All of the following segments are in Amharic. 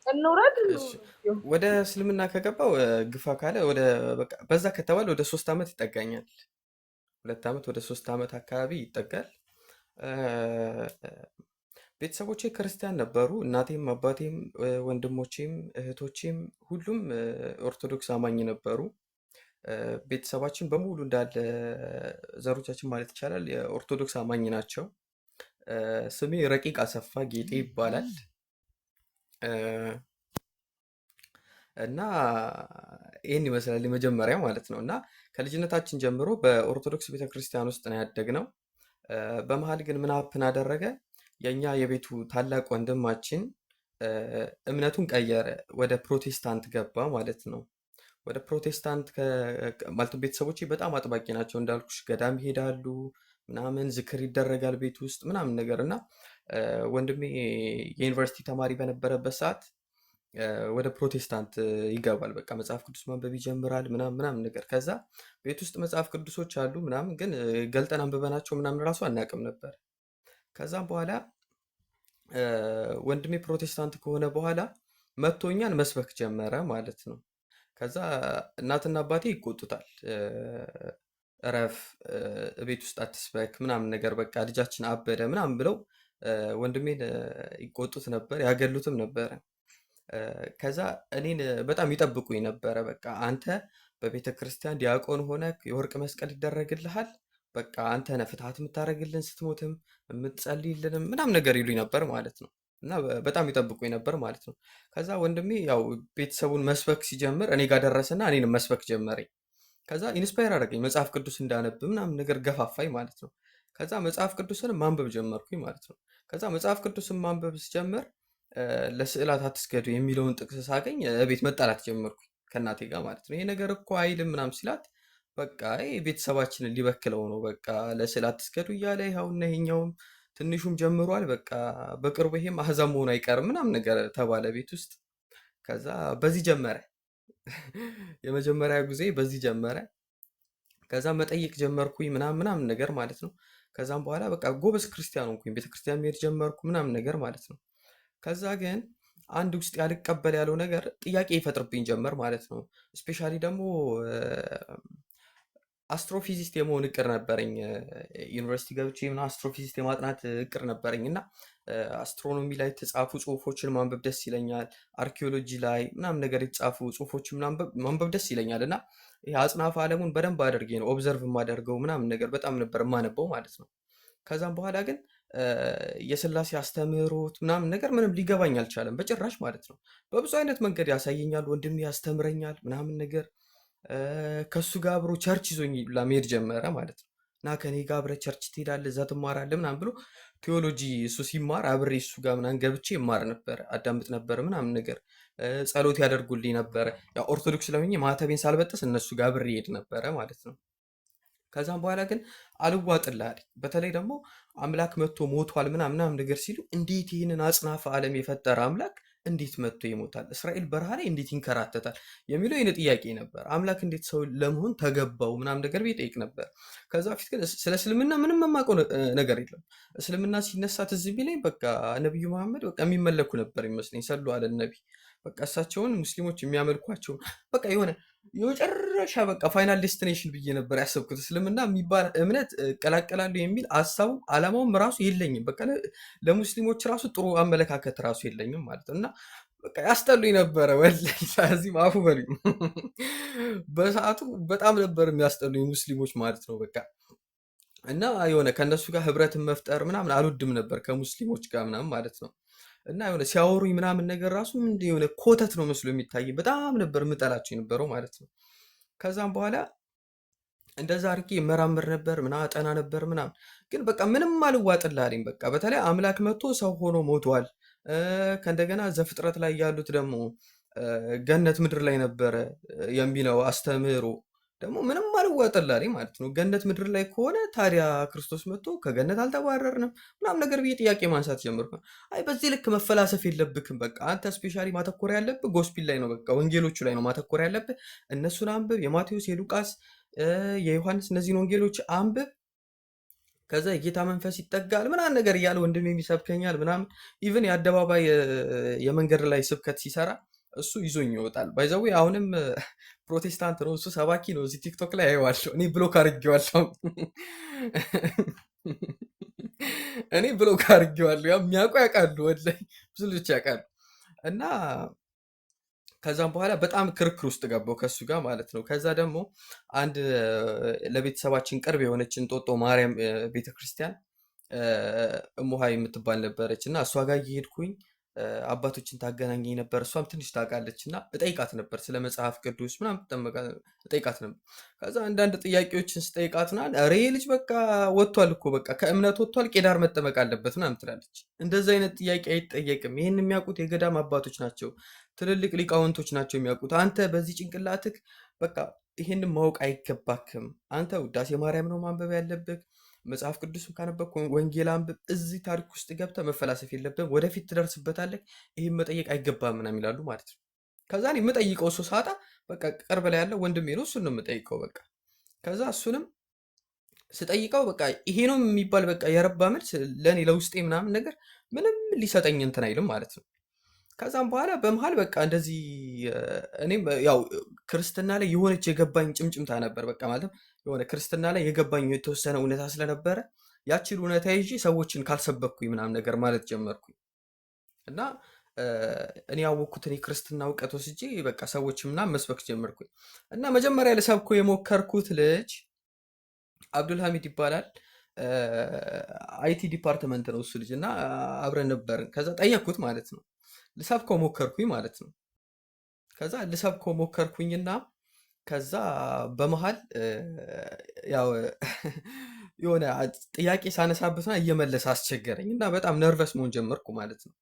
እንውረድ እሺ እንውረድ። ወደ እስልምና ከገባው ግፋ ካለ ወደ በቃ በዛ ከተባለ ወደ 3 ዓመት ይጠጋኛል። 2 ዓመት ወደ 3 ዓመት አካባቢ ይጠጋል። እ፣ ቤተሰቦቼ ክርስቲያን ነበሩ። እናቴም አባቴም ወንድሞቼም እህቶቼም ሁሉም ኦርቶዶክስ አማኝ ነበሩ። ቤተሰባችን በሙሉ እንዳለ ዘሮቻችን ማለት ይቻላል የኦርቶዶክስ አማኝ ናቸው። ስሜ ረቂቅ አሰፋ ጌጤ ይባላል። እ፣ እና ይህን ይመስላል የመጀመሪያ ማለት ነው። እና ከልጅነታችን ጀምሮ በኦርቶዶክስ ቤተክርስቲያን ውስጥ ነው ያደግነው። በመሀል ግን ምን ሀፕን አደረገ? የእኛ የቤቱ ታላቅ ወንድማችን እ፣ እምነቱን ቀየረ፣ ወደ ፕሮቴስታንት ገባ ማለት ነው። ወደ ፕሮቴስታንት ማለት ቤተሰቦቼ በጣም አጥባቂ ናቸው እንዳልኩሽ፣ ገዳም ይሄዳሉ ምናምን፣ ዝክር ይደረጋል ቤት ውስጥ ምናምን ነገር እና ወንድሜ የዩኒቨርሲቲ ተማሪ በነበረበት ሰዓት ወደ ፕሮቴስታንት ይገባል። በቃ መጽሐፍ ቅዱስ ማንበብ ይጀምራል ምናምን ምናምን ነገር። ከዛ ቤት ውስጥ መጽሐፍ ቅዱሶች አሉ ምናምን፣ ግን ገልጠን አንብበናቸው ምናምን ራሱ አናውቅም ነበር። ከዛም በኋላ እ፣ ወንድሜ ፕሮቴስታንት ከሆነ በኋላ መጥቶ እኛን መስበክ ጀመረ ማለት ነው። ከዛ እናትና አባቴ ይቆጡታል። እረፍ፣ ቤት ውስጥ አትስበክ ምናምን ነገር፣ በቃ ልጃችን አበደ ምናምን ብለው ወንድሜን ይቆጡት ነበር፣ ያገሉትም ነበረ። እ፣ ከዛ እኔን በጣም ይጠብቁኝ ነበረ። በቃ አንተ በቤተ ክርስቲያን ዲያቆን ሆነ የወርቅ መስቀል ይደረግልሃል፣ በቃ አንተ ነህ ፍትሐት የምታደርግልን ስትሞትም የምትጸልይልንም ምናምን ነገር ይሉኝ ነበር ማለት ነው። እና በጣም ይጠብቁኝ ነበር ማለት ነው። ከዛ ወንድሜ ያው ቤተሰቡን መስበክ ሲጀምር እኔ ጋር ደረሰና እኔንም መስበክ ጀመረኝ። ከዛ ኢንስፓየር አደረገኝ መጽሐፍ ቅዱስ እንዳነብ ምናምን ነገር ገፋፋኝ ማለት ነው። ከዛ መጽሐፍ ቅዱስን ማንበብ ጀመርኩኝ ማለት ነው። ከዛ መጽሐፍ ቅዱስን ማንበብ ስጀምር ለስዕላት አትስገዱ የሚለውን ጥቅስ ሳገኝ ቤት መጣላት ጀመርኩኝ ከእናቴ ጋር ማለት ነው። ይሄ ነገር እኮ አይልም ምናምን ሲላት በቃ ይሄ ቤተሰባችንን ሊበክለው ነው፣ በቃ ለስዕል አትስገዱ እያለ ይኸውና ይሄኛውም ትንሹም ጀምሯል፣ በቃ በቅርቡ ይሄም አህዛብ መሆኑ አይቀርም ምናምን ነገር ተባለ ቤት ውስጥ። ከዛ በዚህ ጀመረ የመጀመሪያ ጊዜ በዚህ ጀመረ። ከዛ መጠየቅ ጀመርኩኝ ምናምን ምናምን ነገር ማለት ነው። ከዛም በኋላ በቃ ጎበዝ ክርስቲያን ሆንኩኝ፣ ቤተክርስቲያን መሄድ ጀመርኩ ምናምን ነገር ማለት ነው። ከዛ ግን አንድ ውስጥ ያልቀበል ያለው ነገር ጥያቄ ይፈጥርብኝ ጀመር ማለት ነው። ስፔሻሊ ደግሞ አስትሮፊዚስት የመሆን እቅድ ነበረኝ። ዩኒቨርሲቲ ገብቼ ምናምን አስትሮፊዚስት የማጥናት እቅድ ነበረኝ እና አስትሮኖሚ ላይ የተጻፉ ጽሁፎችን ማንበብ ደስ ይለኛል። አርኪኦሎጂ ላይ ምናምን ነገር የተጻፉ ጽሁፎችን ማንበብ ደስ ይለኛል እና ይሄ አጽናፈ ዓለሙን በደንብ አድርጌ ነው ኦብዘርቭ የማደርገው ምናምን ነገር በጣም ነበር የማነበው ማለት ነው። ከዛም በኋላ ግን የስላሴ አስተምህሮት ምናምን ነገር ምንም ሊገባኝ አልቻለም በጭራሽ ማለት ነው። በብዙ አይነት መንገድ ያሳየኛል፣ ወንድሜ ያስተምረኛል ምናምን ነገር። ከእሱ ጋር አብሮ ቸርች ይዞኝ ሁላ መሄድ ጀመረ ማለት ነው። እና ከኔ ጋር አብረህ ቸርች ትሄዳለህ እዛ ትማራለህ ምናምን ብሎ ቴዎሎጂ እሱ ሲማር አብሬ እሱ ጋር ምናምን ገብቼ እማር ነበር፣ አዳምጥ ነበር ምናምን ነገር። ጸሎት ያደርጉልኝ ነበረ። ያው ኦርቶዶክስ ለሆኜ ማተቤን ሳልበጥስ እነሱ ጋር አብሬ እሄድ ነበረ ማለት ነው። ከዛም በኋላ ግን አልዋጥልህ አለኝ። በተለይ ደግሞ አምላክ መጥቶ ሞቷል ምናምን ምናምን ነገር ሲሉ እንዴት ይህንን አጽናፈ ዓለም የፈጠረ አምላክ እንዴት መጥቶ ይሞታል? እስራኤል በረሃ ላይ እንዴት ይንከራተታል? የሚለው የኔ ጥያቄ ነበር። አምላክ እንዴት ሰው ለመሆን ተገባው ምናምን ነገር ብዬ ጠይቅ ነበር። ከዛ በፊት ግን ስለ እስልምና ምንም የማውቀው ነገር የለም። እስልምና ሲነሳ ትዝ የሚለኝ በቃ ነቢዩ መሐመድ በቃ የሚመለኩ ነበር ይመስለኝ፣ ሰሉ አለ ነቢ። በቃ እሳቸውን ሙስሊሞች የሚያመልኳቸው በቃ የሆነ የመጨረሻ በቃ ፋይናል ዴስቲኔሽን ብዬ ነበር ያሰብኩት። እስልምና የሚባል እምነት እቀላቀላለሁ የሚል ሀሳቡም አላማውም ራሱ የለኝም። በቃ ለሙስሊሞች ራሱ ጥሩ አመለካከት ራሱ የለኝም ማለት ነው። እና በቃ ያስጠሉኝ ነበረ ወላሂ። እዚህም አፉ በሉኝ በሰዓቱ በጣም ነበር የሚያስጠሉኝ ሙስሊሞች ማለት ነው በቃ። እና የሆነ ከእነሱ ጋር ህብረትን መፍጠር ምናምን አልወድም ነበር ከሙስሊሞች ጋር ምናምን ማለት ነው። እና የሆነ ሲያወሩኝ ምናምን ነገር ራሱ ምንድን የሆነ ኮተት ነው መስሎ የሚታይ በጣም ነበር የምጠላቸው የነበረው ማለት ነው። ከዛም በኋላ እንደዛ አድርጌ እመራመር ነበር ምና አጠና ነበር ምናምን፣ ግን በቃ ምንም አልዋጥልህ አለኝ። በቃ በተለይ አምላክ መጥቶ ሰው ሆኖ ሞቷል። ከእንደገና ዘፍጥረት ላይ ያሉት ደግሞ ገነት ምድር ላይ ነበረ የሚለው አስተምህሮ ደግሞ ምንም አልዋጥልህ አለኝ ማለት ነው። ገነት ምድር ላይ ከሆነ ታዲያ ክርስቶስ መጥቶ ከገነት አልተባረርንም ምናምን ነገር ብዬ ጥያቄ ማንሳት ጀመርኩ። አይ በዚህ ልክ መፈላሰፍ የለብክም። በቃ አንተ ስፔሻሊ ማተኮር ያለብህ ጎስፒል ላይ ነው፣ በቃ ወንጌሎቹ ላይ ነው ማተኮር ያለብህ። እነሱን አንብብ፣ የማቴዎስ፣ የሉቃስ፣ የዮሐንስ እነዚህን ወንጌሎች አንብብ። ከዛ የጌታ መንፈስ ይጠጋል ምናምን ነገር እያለ ወንድሜም ይሰብከኛል ምናምን። ኢቭን የአደባባይ የመንገድ ላይ ስብከት ሲሰራ እሱ ይዞኝ ይወጣል። ባይዘዌ አሁንም ፕሮቴስታንት ነው እሱ፣ ሰባኪ ነው። እዚህ ቲክቶክ ላይ አየዋለሁ። እኔ ብሎክ አድርጌዋለሁ። እኔ ብሎክ አድርጌዋለሁ። ያው የሚያውቁ ያውቃሉ፣ ወላሂ ብዙ ልጆች ያውቃሉ። እና ከዛም በኋላ በጣም ክርክር ውስጥ ገባው ከሱ ጋር ማለት ነው። ከዛ ደግሞ አንድ ለቤተሰባችን ቅርብ የሆነች እንጦጦ ማርያም ቤተክርስቲያን እሙሃ የምትባል ነበረች እና እሷ ጋር እየሄድኩኝ አባቶችን ታገናኘኝ ነበር። እሷም ትንሽ ታውቃለች እና እጠይቃት ነበር ስለ መጽሐፍ ቅዱስ ምናምን እጠይቃት ነበር። ከዛ አንዳንድ ጥያቄዎችን ስጠይቃትና ኧረ ይሄ ልጅ በቃ ወጥቷል እኮ በቃ ከእምነት ወጥቷል፣ ቄዳር መጠመቅ አለበት ምናምን ትላለች። እንደዚህ አይነት ጥያቄ አይጠየቅም። ይህን የሚያውቁት የገዳም አባቶች ናቸው፣ ትልልቅ ሊቃውንቶች ናቸው የሚያውቁት። አንተ በዚህ ጭንቅላትክ በቃ ይህንን ማወቅ አይገባክም። አንተ ውዳሴ ማርያም ነው ማንበብ ያለብህ። መጽሐፍ ቅዱስም ካነበብክ ወንጌል አንብብ። እዚህ ታሪክ ውስጥ ገብተህ መፈላሰፍ የለብህም። ወደፊት ትደርስበታለህ። ይህን መጠየቅ አይገባም ምናምን ይላሉ ማለት ነው። ከዛ እኔ የምጠይቀው እሱ ሳጣ በቃ ቅርብ ላይ ያለው ወንድሜ ነው፣ እሱን ነው የምጠይቀው በቃ። ከዛ እሱንም ስጠይቀው በቃ ይሄ ነው የሚባል በቃ የረባ መልስ ለእኔ ለውስጤ ምናምን ነገር ምንም ሊሰጠኝ እንትን አይልም ማለት ነው። ከዛም በኋላ በመሀል በቃ እንደዚህ እኔም ያው ክርስትና ላይ የሆነች የገባኝ ጭምጭምታ ነበር። በቃ ማለትም የሆነ ክርስትና ላይ የገባኝ የተወሰነ እውነታ ስለነበረ ያችን እውነታ ይዤ ሰዎችን ካልሰበኩኝ ምናምን ነገር ማለት ጀመርኩኝ እና እኔ ያወቅኩትን የክርስትና እውቀት ወስጄ በቃ ሰዎች ምናምን መስበክ ጀመርኩኝ እና መጀመሪያ ልሰብኮ የሞከርኩት ልጅ አብዱልሐሚድ ይባላል። አይቲ ዲፓርትመንት ነው እሱ ልጅ እና አብረን ነበርን። ከዛ ጠየቅኩት ማለት ነው። ልሰብከው ሞከርኩኝ ማለት ነው። ከዛ ልሰብከው ሞከርኩኝና ከዛ በመሃል ያው የሆነ ጥያቄ ሳነሳበትና እየመለሰ አስቸገረኝ እና በጣም ነርቨስ መሆን ጀመርኩ ማለት ነው።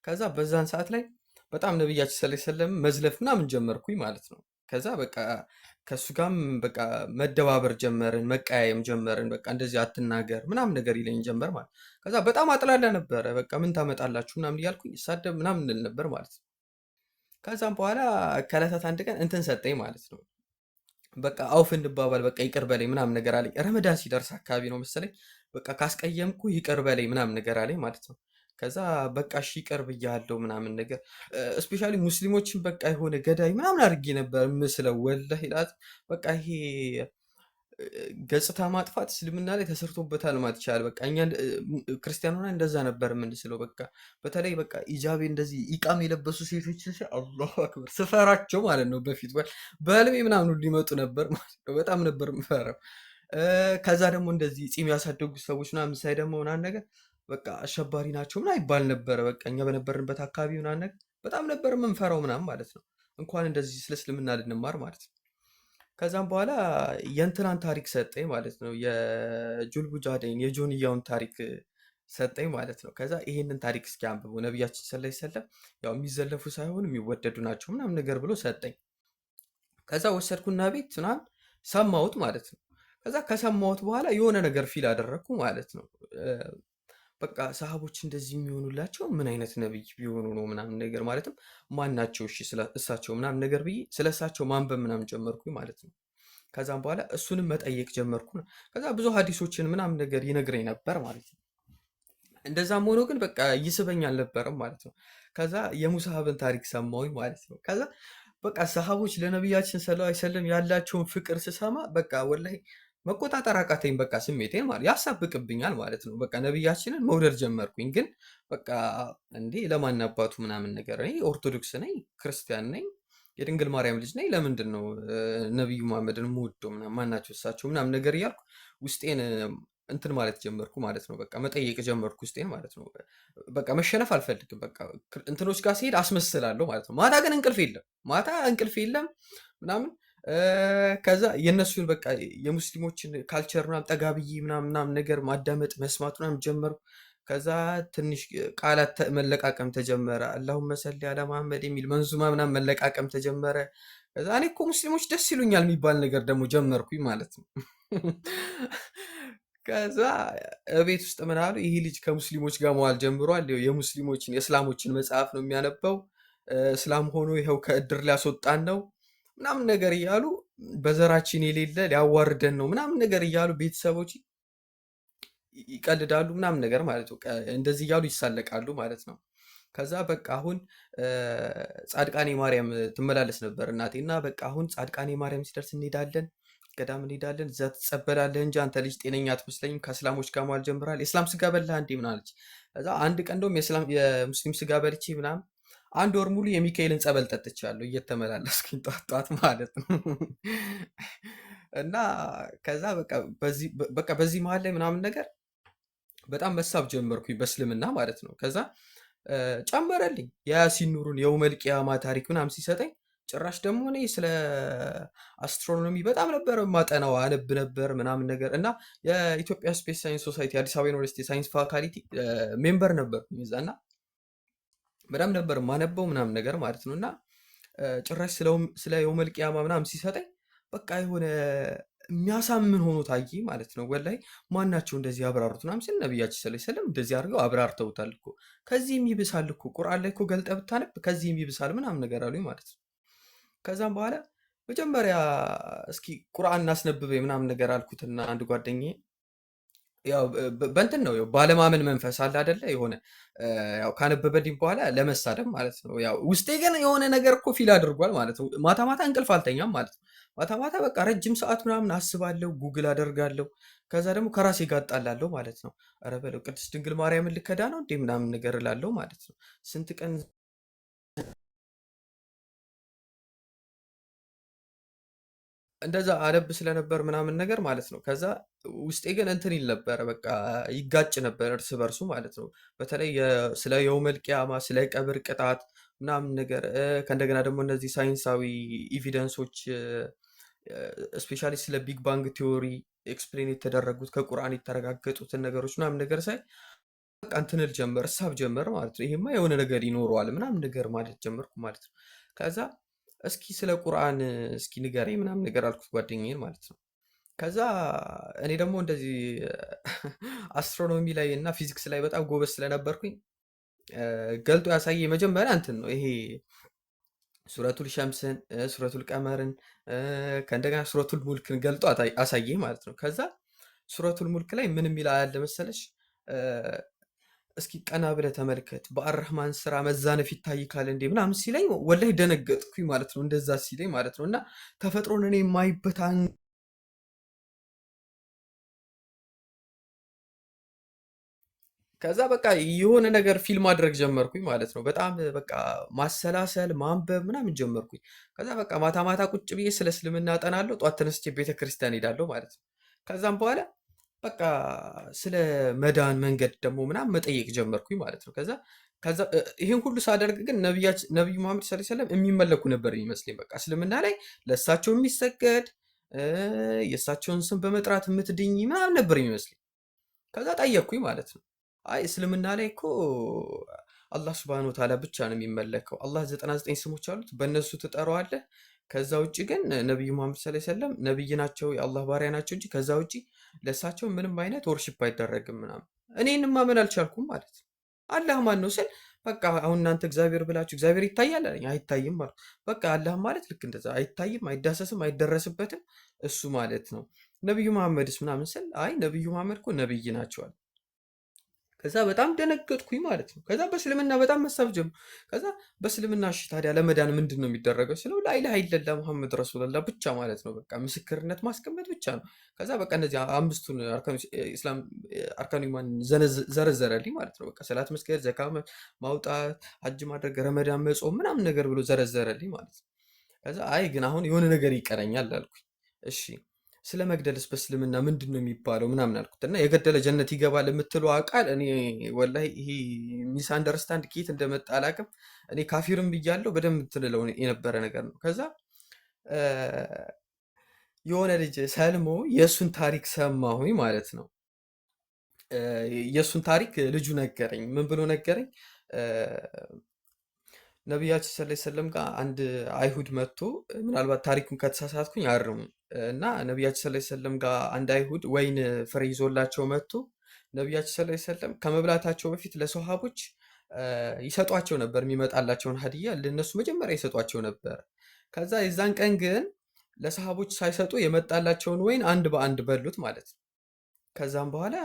ከዛ በዛን ሰዓት ላይ በጣም ነብያችን ሰለላሁ ዐለይሂ ወሰለም መዝለፍ ምናምን ጀመርኩኝ ማለት ነው። ከዛ በቃ ከሱ ጋርም በቃ መደባበር ጀመርን፣ መቀያየም ጀመርን። በቃ እንደዚህ አትናገር ምናምን ነገር ይለኝ ጀመር ማለት ነው። ከዛ በጣም አጥላላ ነበረ። በቃ ምን ታመጣላችሁ ምናምን እያልኩኝ ሳደብ ምናምን እንል ነበር ማለት ነው። ከዛም በኋላ ከዕለታት አንድ ቀን እንትን ሰጠኝ ማለት ነው። በቃ አውፍ እንባባል በቃ ይቅር በለኝ ምናምን ነገር አለኝ። ረመዳን ሲደርስ አካባቢ ነው መሰለኝ። በቃ ካስቀየምኩ ይቅር በለኝ ምናምን ነገር አለኝ ማለት ነው። ከዛ በቃ እሺ ይቅር ብያለሁ ምናምን ነገር እስፔሻሊ ሙስሊሞችን በቃ የሆነ ገዳይ ምናምን አድርጌ ነበር ምስለው ወላሂ ላት በቃ ይሄ ገጽታ ማጥፋት እስልምና ላይ ተሰርቶበታል ማለት ይቻላል። በቃ እኛ ክርስቲያን ሆና እንደዛ ነበር የምንስለው። በቃ በተለይ በቃ ኢጃቤ እንደዚህ ኢቃም የለበሱ ሴቶችን አላሁ አክበር ስፈራቸው ማለት ነው። በፊት በህልሜ ምናምን ሁሉ ሊመጡ ነበር ማለት ነው። በጣም ነበር የምፈራው። ከዛ ደግሞ እንደዚህ ጺም ያሳደጉ ሰዎች ምናምን ሳይ ደግሞ ምናምን ነገር በቃ አሸባሪ ናቸው ምናምን ይባል ነበረ። በቃ እኛ በነበርንበት አካባቢ ምናምን ነገር በጣም ነበር የምንፈራው ምናምን ማለት ነው። እንኳን እንደዚህ ስለ እስልምና ልንማር ማለት ነው። ከዛም በኋላ የእንትናን ታሪክ ሰጠኝ ማለት ነው። የጁልቡጃዴን የጆንያውን ታሪክ ሰጠኝ ማለት ነው። ከዛ ይሄንን ታሪክ እስኪ አንብቡ፣ ነቢያችን ሰለላሁ ዐለይሂ ወሰለም ያው የሚዘለፉ ሳይሆን የሚወደዱ ናቸው ምናምን ነገር ብሎ ሰጠኝ። ከዛ ወሰድኩና ቤት ምናምን ሰማሁት ማለት ነው። ከዛ ከሰማሁት በኋላ የሆነ ነገር ፊል አደረግኩ ማለት ነው። በቃ ሰሃቦች እንደዚህ የሚሆኑላቸው ምን አይነት ነብይ ቢሆኑ ነው ምናምን ነገር ማለትም ማን ናቸው እሺ እሳቸው ምናምን ነገር ብዬ ስለ እሳቸው ማንበብ ምናምን ጀመርኩኝ ማለት ነው። ከዛም በኋላ እሱንም መጠየቅ ጀመርኩ። ከዛ ብዙ ሀዲሶችን ምናምን ነገር ይነግረኝ ነበር ማለት ነው። እንደዛም ሆኖ ግን በቃ ይስበኝ አልነበረም ማለት ነው። ከዛ የሙሳሀብን ታሪክ ሰማሁኝ ማለት ነው። ከዛ በቃ ሰሃቦች ለነቢያችን ሰለላሁ ዐለይሂ ወሰለም ያላቸውን ፍቅር ስሰማ በቃ ወላሂ መቆጣጠር አቃተኝ። በቃ ስሜቴን ማለት ያሳብቅብኛል ማለት ነው። በቃ ነቢያችንን መውደድ ጀመርኩኝ። ግን በቃ እንዴ ለማን አባቱ ምናምን ነገር እኔ ኦርቶዶክስ ነኝ፣ ክርስቲያን ነኝ፣ የድንግል ማርያም ልጅ ነኝ። ለምንድን ነው ነቢዩ መሐመድን የምወደው ምናምን ማናቸው እሳቸው ምናምን ነገር እያልኩ ውስጤን እንትን ማለት ጀመርኩ ማለት ነው። በቃ መጠየቅ ጀመርኩ ውስጤን ማለት ነው። በቃ መሸነፍ አልፈልግም። በቃ እንትኖች ጋር ሲሄድ አስመስላለሁ ማለት ነው። ማታ ግን እንቅልፍ የለም፣ ማታ እንቅልፍ የለም ምናምን ከዛ የእነሱን በቃ የሙስሊሞችን ካልቸር ምናምን ጠጋ ብዬ ምናምን ነገር ማዳመጥ መስማት ምናምን ጀመርኩ። ከዛ ትንሽ ቃላት መለቃቀም ተጀመረ። አላሁመ ሰሊ አላ መሐመድ የሚል መንዙማ ምናምን መለቃቀም ተጀመረ። ከዛ እኔ እኮ ሙስሊሞች ደስ ይሉኛል የሚባል ነገር ደግሞ ጀመርኩኝ ማለት ነው። ከዛ ቤት ውስጥ ምን አሉ፣ ይህ ልጅ ከሙስሊሞች ጋር መዋል ጀምሯል። የሙስሊሞችን የእስላሞችን መጽሐፍ ነው የሚያነበው። እስላም ሆኖ ይኸው ከእድር ሊያስወጣን ነው ምናምን ነገር እያሉ በዘራችን የሌለ ሊያዋርደን ነው ምናምን ነገር እያሉ ቤተሰቦች ይቀልዳሉ ምናምን ነገር ማለት ነው። እንደዚህ እያሉ ይሳለቃሉ ማለት ነው። ከዛ በቃ አሁን ጻድቃኔ ማርያም ትመላለስ ነበር እናቴ እና በቃ አሁን ጻድቃኔ ማርያም ሲደርስ እንሄዳለን፣ ገዳም እንሄዳለን፣ እዛ ትጸበላለህ እንጂ አንተ ልጅ ጤነኛ አትመስለኝም፣ ከእስላሞች ጋር መዋል ጀምራል፣ የእስላም ስጋ በላህ እንዴ ምናምን አለች። ከዛ አንድ ቀን እንደውም የሙስሊም ስጋ በልቼ ምናምን አንድ ወር ሙሉ የሚካኤልን ጸበል ጠጥቻለሁ እየተመላለስኩኝ ጧት ጧት ማለት ነው። እና ከዛ በቃ በዚህ መሀል ላይ ምናምን ነገር በጣም መሳብ ጀመርኩኝ በእስልምና ማለት ነው። ከዛ ጨመረልኝ የያሲን ኑሩን የውመል ቂያማ ታሪክ ምናምን ሲሰጠኝ ጭራሽ ደግሞ እኔ ስለ አስትሮኖሚ በጣም ነበር ማጠናው አነብ ነበር ምናምን ነገር እና የኢትዮጵያ ስፔስ ሳይንስ ሶሳይቲ አዲስ አበባ ዩኒቨርሲቲ ሳይንስ ፋካልቲ ሜምበር ነበርኩኝ እዛ እና በጣም ነበር ማነበው ምናምን ነገር ማለት ነው። እና ጭራሽ ስለ የውመል ቂያማ ምናምን ሲሰጠኝ በቃ የሆነ የሚያሳምን ሆኖ ታየ ማለት ነው። ወላይ ማናቸው እንደዚህ አብራሩት ምናምን ሲል ነቢያችን ሰለላሁ ዐለይሂ ወሰለም እንደዚህ አድርገው አብራርተውታል እኮ ከዚህም ይብሳል እኮ ቁርአን ላይ እኮ ገልጠህ ብታነብ ከዚህም ይብሳል ምናምን ነገር አሉኝ ማለት ነው። ከዛም በኋላ መጀመሪያ እስኪ ቁርአን እናስነብበኝ ምናምን ነገር አልኩትና አንድ ጓደኛዬ ያው በእንትን ነው ያው ባለማመን መንፈስ አለ አይደለ? የሆነ ያው ካነበበልኝ በኋላ ለመሳደብ ማለት ነው። ያው ውስጤ ግን የሆነ ነገር እኮ ፊል አድርጓል ማለት ነው። ማታ ማታ እንቅልፍ አልተኛም ማለት ነው። ማታ ማታ በቃ ረጅም ሰዓት ምናምን አስባለሁ፣ ጉግል አደርጋለሁ። ከዛ ደግሞ ከራሴ ጋር እጣላለሁ ማለት ነው። ኧረ በለው ቅድስት ድንግል ማርያምን ልከዳ ነው እንዴ ምናምን ነገር እላለሁ ማለት ነው። ስንት ቀን እንደዛ አነብ ስለነበር ምናምን ነገር ማለት ነው። ከዛ ውስጤ ግን እንትን ይል ነበረ፣ በቃ ይጋጭ ነበር እርስ በርሱ ማለት ነው። በተለይ ስለ የውመል ቂያማ፣ ስለ ቀብር ቅጣት ምናምን ነገር ከእንደገና ደግሞ እነዚህ ሳይንሳዊ ኢቪደንሶች ስፔሻሊ ስለ ቢግ ባንግ ቲዎሪ ኤክስፕሌን የተደረጉት ከቁርአን የተረጋገጡትን ነገሮች ምናምን ነገር ሳይ በቃ እንትን እል ጀመር እሳብ ጀመር ማለት ነው። ይሄማ የሆነ ነገር ይኖረዋል ምናምን ነገር ማለት ጀመርኩ ማለት ነው። ከዛ እስኪ ስለ ቁርአን እስኪ ንገረኝ ምናምን ነገር አልኩት ጓደኛዬን ማለት ነው። ከዛ እኔ ደግሞ እንደዚህ አስትሮኖሚ ላይ እና ፊዚክስ ላይ በጣም ጎበዝ ስለነበርኩኝ ገልጦ ያሳየ መጀመሪያ እንትን ነው ይሄ ሱረቱል ሸምስን፣ ሱረቱል ቀመርን ከእንደገና ሱረቱል ሙልክን ገልጦ አሳየኝ ማለት ነው። ከዛ ሱረቱል ሙልክ ላይ ምን የሚል አያለ መሰለሽ? እስኪ ቀና ብለህ ተመልከት በአረህማን ስራ መዛነፍ ይታይካል እንዴ ምናምን ሲለኝ ወላሂ ደነገጥኩኝ ማለት ነው። እንደዛ ሲለኝ ማለት ነው። እና ተፈጥሮን እኔ የማይበት ከዛ በቃ የሆነ ነገር ፊልም ማድረግ ጀመርኩኝ ማለት ነው። በጣም በቃ ማሰላሰል ማንበብ ምናምን ጀመርኩኝ። ከዛ በቃ ማታ ማታ ቁጭ ብዬ ስለ እስልምና አጠናለሁ፣ ጧት ተነስቼ ቤተክርስቲያን ሄዳለሁ ማለት ነው። ከዛም በኋላ በቃ ስለ መዳን መንገድ ደግሞ ምናምን መጠየቅ ጀመርኩኝ ማለት ነው። ከዛ ይሄን ሁሉ ሳደርግ ግን ነቢዩ መሐመድ ሰለላሁ ዐለይሂ ወሰለም የሚመለኩ ነበር የሚመስለኝ። በቃ እስልምና ላይ ለእሳቸው የሚሰገድ የእሳቸውን ስም በመጥራት የምትድኝ ምናምን ነበር የሚመስለኝ። ከዛ ጠየቅኩኝ ማለት ነው። አይ እስልምና ላይ እኮ አላህ ሱብሃነሁ ወተዓላ ብቻ ነው የሚመለከው። አላህ 99 ስሞች አሉት፣ በእነሱ ትጠራዋለህ። ከዛ ውጭ ግን ነቢዩ መሐመድ ሰለላሁ ዐለይሂ ወሰለም ነቢይ ናቸው፣ የአላህ ባሪያ ናቸው እንጂ ከዛ ውጭ ለእሳቸው ምንም አይነት ወርሺፕ አይደረግም ምናምን። እኔንም ማመን አልቻልኩም ማለት ነው። አላህ ማን ነው ስል በቃ አሁን እናንተ እግዚአብሔር ብላችሁ እግዚአብሔር ይታያል አለኝ። አይታይም ማለት በቃ አላህ ማለት ልክ እንደዛ አይታይም፣ አይዳሰስም፣ አይደረስበትም እሱ ማለት ነው። ነቢዩ መሐመድስ ምናምን ስል አይ ነቢዩ መሐመድ እኮ ነቢይ ናቸዋል። ከዛ በጣም ደነገጥኩኝ ማለት ነው። ከዛ በእስልምና በጣም መሳብ ጀመርኩ። ከዛ በእስልምና እሺ ታዲያ ለመዳን ምንድን ነው የሚደረገው ስለው ላኢላሃ ኢለላህ ሙሐመድ ረሱሉላህ ብቻ ማለት ነው። በቃ ምስክርነት ማስቀመጥ ብቻ ነው። ከዛ በቃ እነዚህ አምስቱን ኢስላም አርካኑ ኢማን ዘረዘረልኝ ማለት ነው። በቃ ሰላት መስገድ፣ ዘካ ማውጣት፣ ሀጅ ማድረግ፣ ረመዳን መጾም ምናምን ነገር ብሎ ዘረዘረልኝ ማለት ነው። ከዛ አይ ግን አሁን የሆነ ነገር ይቀረኛል አልኩኝ። እሺ ስለ መግደልስ በእስልምና ምንድን ነው የሚባለው ምናምን አልኩት። እና የገደለ ጀነት ይገባል የምትለው ቃል እኔ ወላሂ ይሄ ሚስ አንደርስታንድ ኬት እንደመጣ አላውቅም። እኔ ካፊርም ብያለሁ በደንብ ትልለው የነበረ ነገር ነው። ከዛ የሆነ ልጅ ሰልሞ የእሱን ታሪክ ሰማሁኝ ማለት ነው። የእሱን ታሪክ ልጁ ነገረኝ። ምን ብሎ ነገረኝ? ነቢያችን ሰለላሁ ዐለይሂ ወሰለም ጋር አንድ አይሁድ መጥቶ ምናልባት ታሪኩን ከተሳሳትኩኝ አርሙ እና ነቢያችን ሰለላሁ ዐለይሂ ወሰለም ጋር አንድ አይሁድ ወይን ፍሬ ይዞላቸው መጥቶ ነቢያችን ሰለላሁ ዐለይሂ ወሰለም ከመብላታቸው በፊት ለሰሃቦች ይሰጧቸው ነበር። የሚመጣላቸውን ሀዲያ ለነሱ መጀመሪያ ይሰጧቸው ነበር። ከዛ የዛን ቀን ግን ለሰሃቦች ሳይሰጡ የመጣላቸውን ወይን አንድ በአንድ በሉት ማለት ነው። ከዛም በኋላ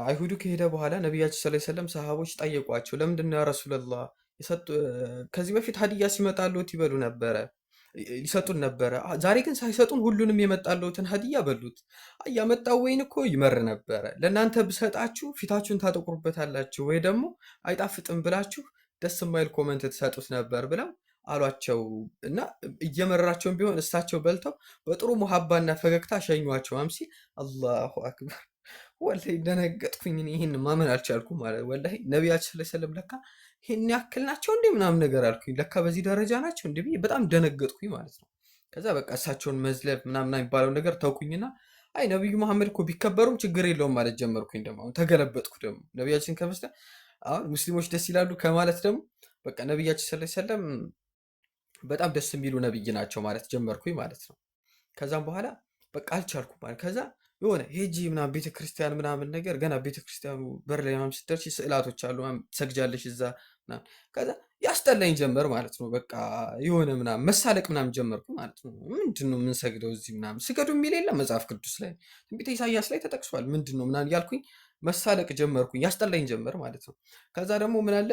አይሁዱ ከሄደ በኋላ ነቢያችን ሰለላሁ ዐለይሂ ወሰለም ሰሃቦች ጠየቋቸው። ለምንድን ነው ያ ረሱለላህ የሰጡ ከዚህ በፊት ሀዲያ ሲመጣልዎት ይበሉ ነበረ ይሰጡን ነበረ። ዛሬ ግን ሳይሰጡን ሁሉንም የመጣልዎትን ሀዲያ በሉት። ያመጣው ወይን እኮ ይመር ነበረ። ለእናንተ ብሰጣችሁ ፊታችሁን ታጠቁሩበታላችሁ ወይ ደግሞ አይጣፍጥም ብላችሁ ደስ የማይል ኮመንት ትሰጡት ነበር ብለው አሏቸው። እና እየመረራቸውን ቢሆን እሳቸው በልተው በጥሩ ሙሀባና ፈገግታ ሸኟቸው። ሲል አላሁ አክበር። ወላሂ ደነገጥኩኝ። እኔ ይህን ማመን አልቻልኩም ማለት ወላሂ ነቢያችን ሰለላሁ ዐለይሂ ወሰለም ለካ ይህን ያክል ናቸው እንዴ ምናምን ነገር አልኩኝ። ለካ በዚህ ደረጃ ናቸው እንዴ ብዬ በጣም ደነገጥኩኝ ማለት ነው። ከዛ በቃ እሳቸውን መዝለብ ምናምን የሚባለው ነገር ተውኩኝና አይ ነቢዩ መሐመድ እኮ ቢከበሩም ችግር የለውም ማለት ጀመርኩኝ። ደግሞ አሁን ተገለበጥኩ። ደግሞ ነቢያችን ከመስለ አሁን ሙስሊሞች ደስ ይላሉ ከማለት ደግሞ በቃ ነቢያችን ሰለላሁ ዐለይሂ ወሰለም በጣም ደስ የሚሉ ነብይ ናቸው ማለት ጀመርኩኝ ማለት ነው። ከዛም በኋላ በቃ አልቻልኩም ማለት ከዛ የሆነ ሄጂ ምናምን ቤተክርስቲያን ምናምን ነገር ገና ቤተክርስቲያኑ በር ላይ ምናምን ስትደርሺ ስዕላቶች አሉ ምናምን ትሰግጃለሽ እዛ ምናምን ከዛ ያስጠላኝ ጀመር ማለት ነው። በቃ የሆነ ምናምን መሳለቅ ምናምን ጀመርኩ ማለት ነው። ምንድን ነው የምንሰግደው እዚህ ምናምን ስገዱ የሚል የለም መጽሐፍ ቅዱስ ላይ ትንቢተ ኢሳያስ ላይ ተጠቅሷል። ምንድን ነው ምናምን ያልኩኝ መሳለቅ ጀመርኩኝ። ያስጠላኝ ጀመር ማለት ነው። ከዛ ደግሞ ምን አለ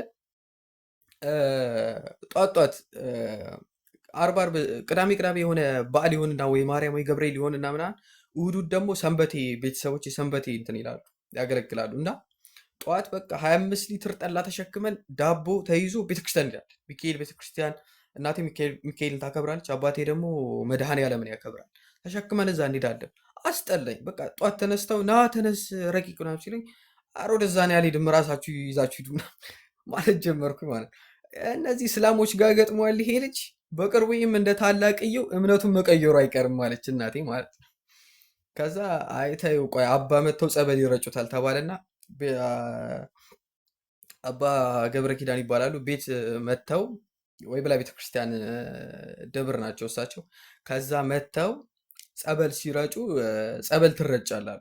ጧት ጧት አርብ አርብ ቅዳሜ ቅዳሜ የሆነ በዓል ይሆንና ወይ ማርያም ወይ ገብርኤል ይሆንና ምናምን እሑድ እሑድ ደግሞ ሰንበቴ ቤተሰቦች ሰንበቴ እንትን ይላሉ ያገለግላሉ። እና ጠዋት በቃ 25 ሊትር ጠላ ተሸክመን ዳቦ ተይዞ ቤተክርስቲያን እንሄዳለን። ሚካኤል ቤተክርስቲያን እናቴ ሚካኤልን ታከብራለች፣ አባቴ ደግሞ መድኃኔዓለምን ያከብራል። ተሸክመን እዛ እንሄዳለን። አስጠላኝ። በቃ ጠዋት ተነስተው ና ተነስ ረቂቅ ምናምን ሲለኝ ኧረ ወደዛ እኔ አልሄድም ራሳችሁ ይዛችሁ ሂዱ ማለት ጀመርኩኝ ማለት ነው። እነዚህ እስላሞች ጋር ገጥሟል ይሄ ልጅ በቅርቡ ይህም እንደ ታላቅየው እምነቱን መቀየሩ አይቀርም ማለች እናቴ ማለት ነው። ከዛ አይተው ቆይ አባ መጥተው ጸበል ይረጩታል ተባለና አባ ገብረ ኪዳን ይባላሉ። ቤት መጥተው ወይ ብላ ቤተክርስቲያን ደብር ናቸው እሳቸው። ከዛ መጥተው ጸበል ሲረጩ ጸበል ትረጫላሉ።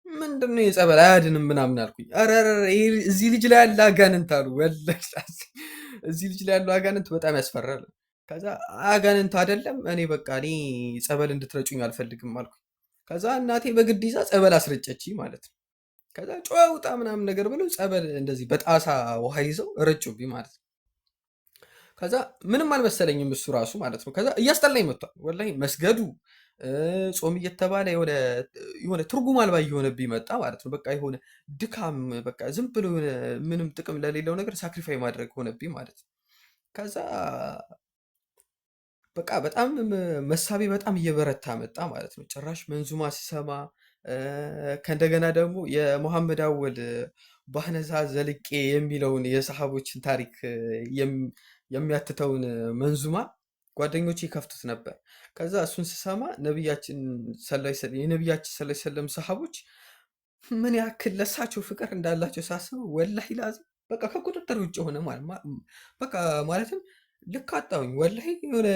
ምንድነው የጸበል አያድንም ምናምን አልኩኝ። ኧረ እዚህ ልጅ ላይ ያለ አጋንንት አሉ። ወላሂ እዚህ ልጅ ላይ ያለው አጋንንት በጣም ያስፈራል። ከዛ አጋንንት አይደለም እኔ በቃ እኔ ጸበል እንድትረጩኝ አልፈልግም አልኩኝ። ከዛ እናቴ በግድ ይዛ ጸበል አስረጨች ማለት ነው። ከዛ ጨዋ ውጣ ምናምን ነገር ብለው ጸበል እንደዚህ በጣሳ ውሃ ይዘው ረጩብኝ ማለት ነው። ከዛ ምንም አልመሰለኝም እሱ ራሱ ማለት ነው። ከዛ እያስጠላኝ መጥቷል ወላሂ መስገዱ ጾም እየተባለ የሆነ ትርጉም አልባ እየሆነብኝ መጣ ማለት ነው። በቃ የሆነ ድካም በቃ ዝም ብሎ ምንም ጥቅም ለሌለው ነገር ሳክሪፋይ ማድረግ ሆነብኝ ማለት ነው። ከዛ በቃ በጣም መሳቤ በጣም እየበረታ መጣ ማለት ነው። ጭራሽ መንዙማ ሲሰማ ከእንደገና ደግሞ የሙሐመድ አወል ባህነዛ ዘልቄ የሚለውን የሰሃቦችን ታሪክ የሚያትተውን መንዙማ ጓደኞቼ ይከፍቱት ነበር። ከዛ እሱን ስሰማ የነቢያችን ሰለላሁ ዐለይሂ ወሰለም ሰሃቦች ምን ያክል ለሳቸው ፍቅር እንዳላቸው ሳስበው ወላሂ ላዚም በቃ ከቁጥጥር ውጭ ሆነ በቃ ማለትም ልክ አጣሁኝ ወላሂ የሆነ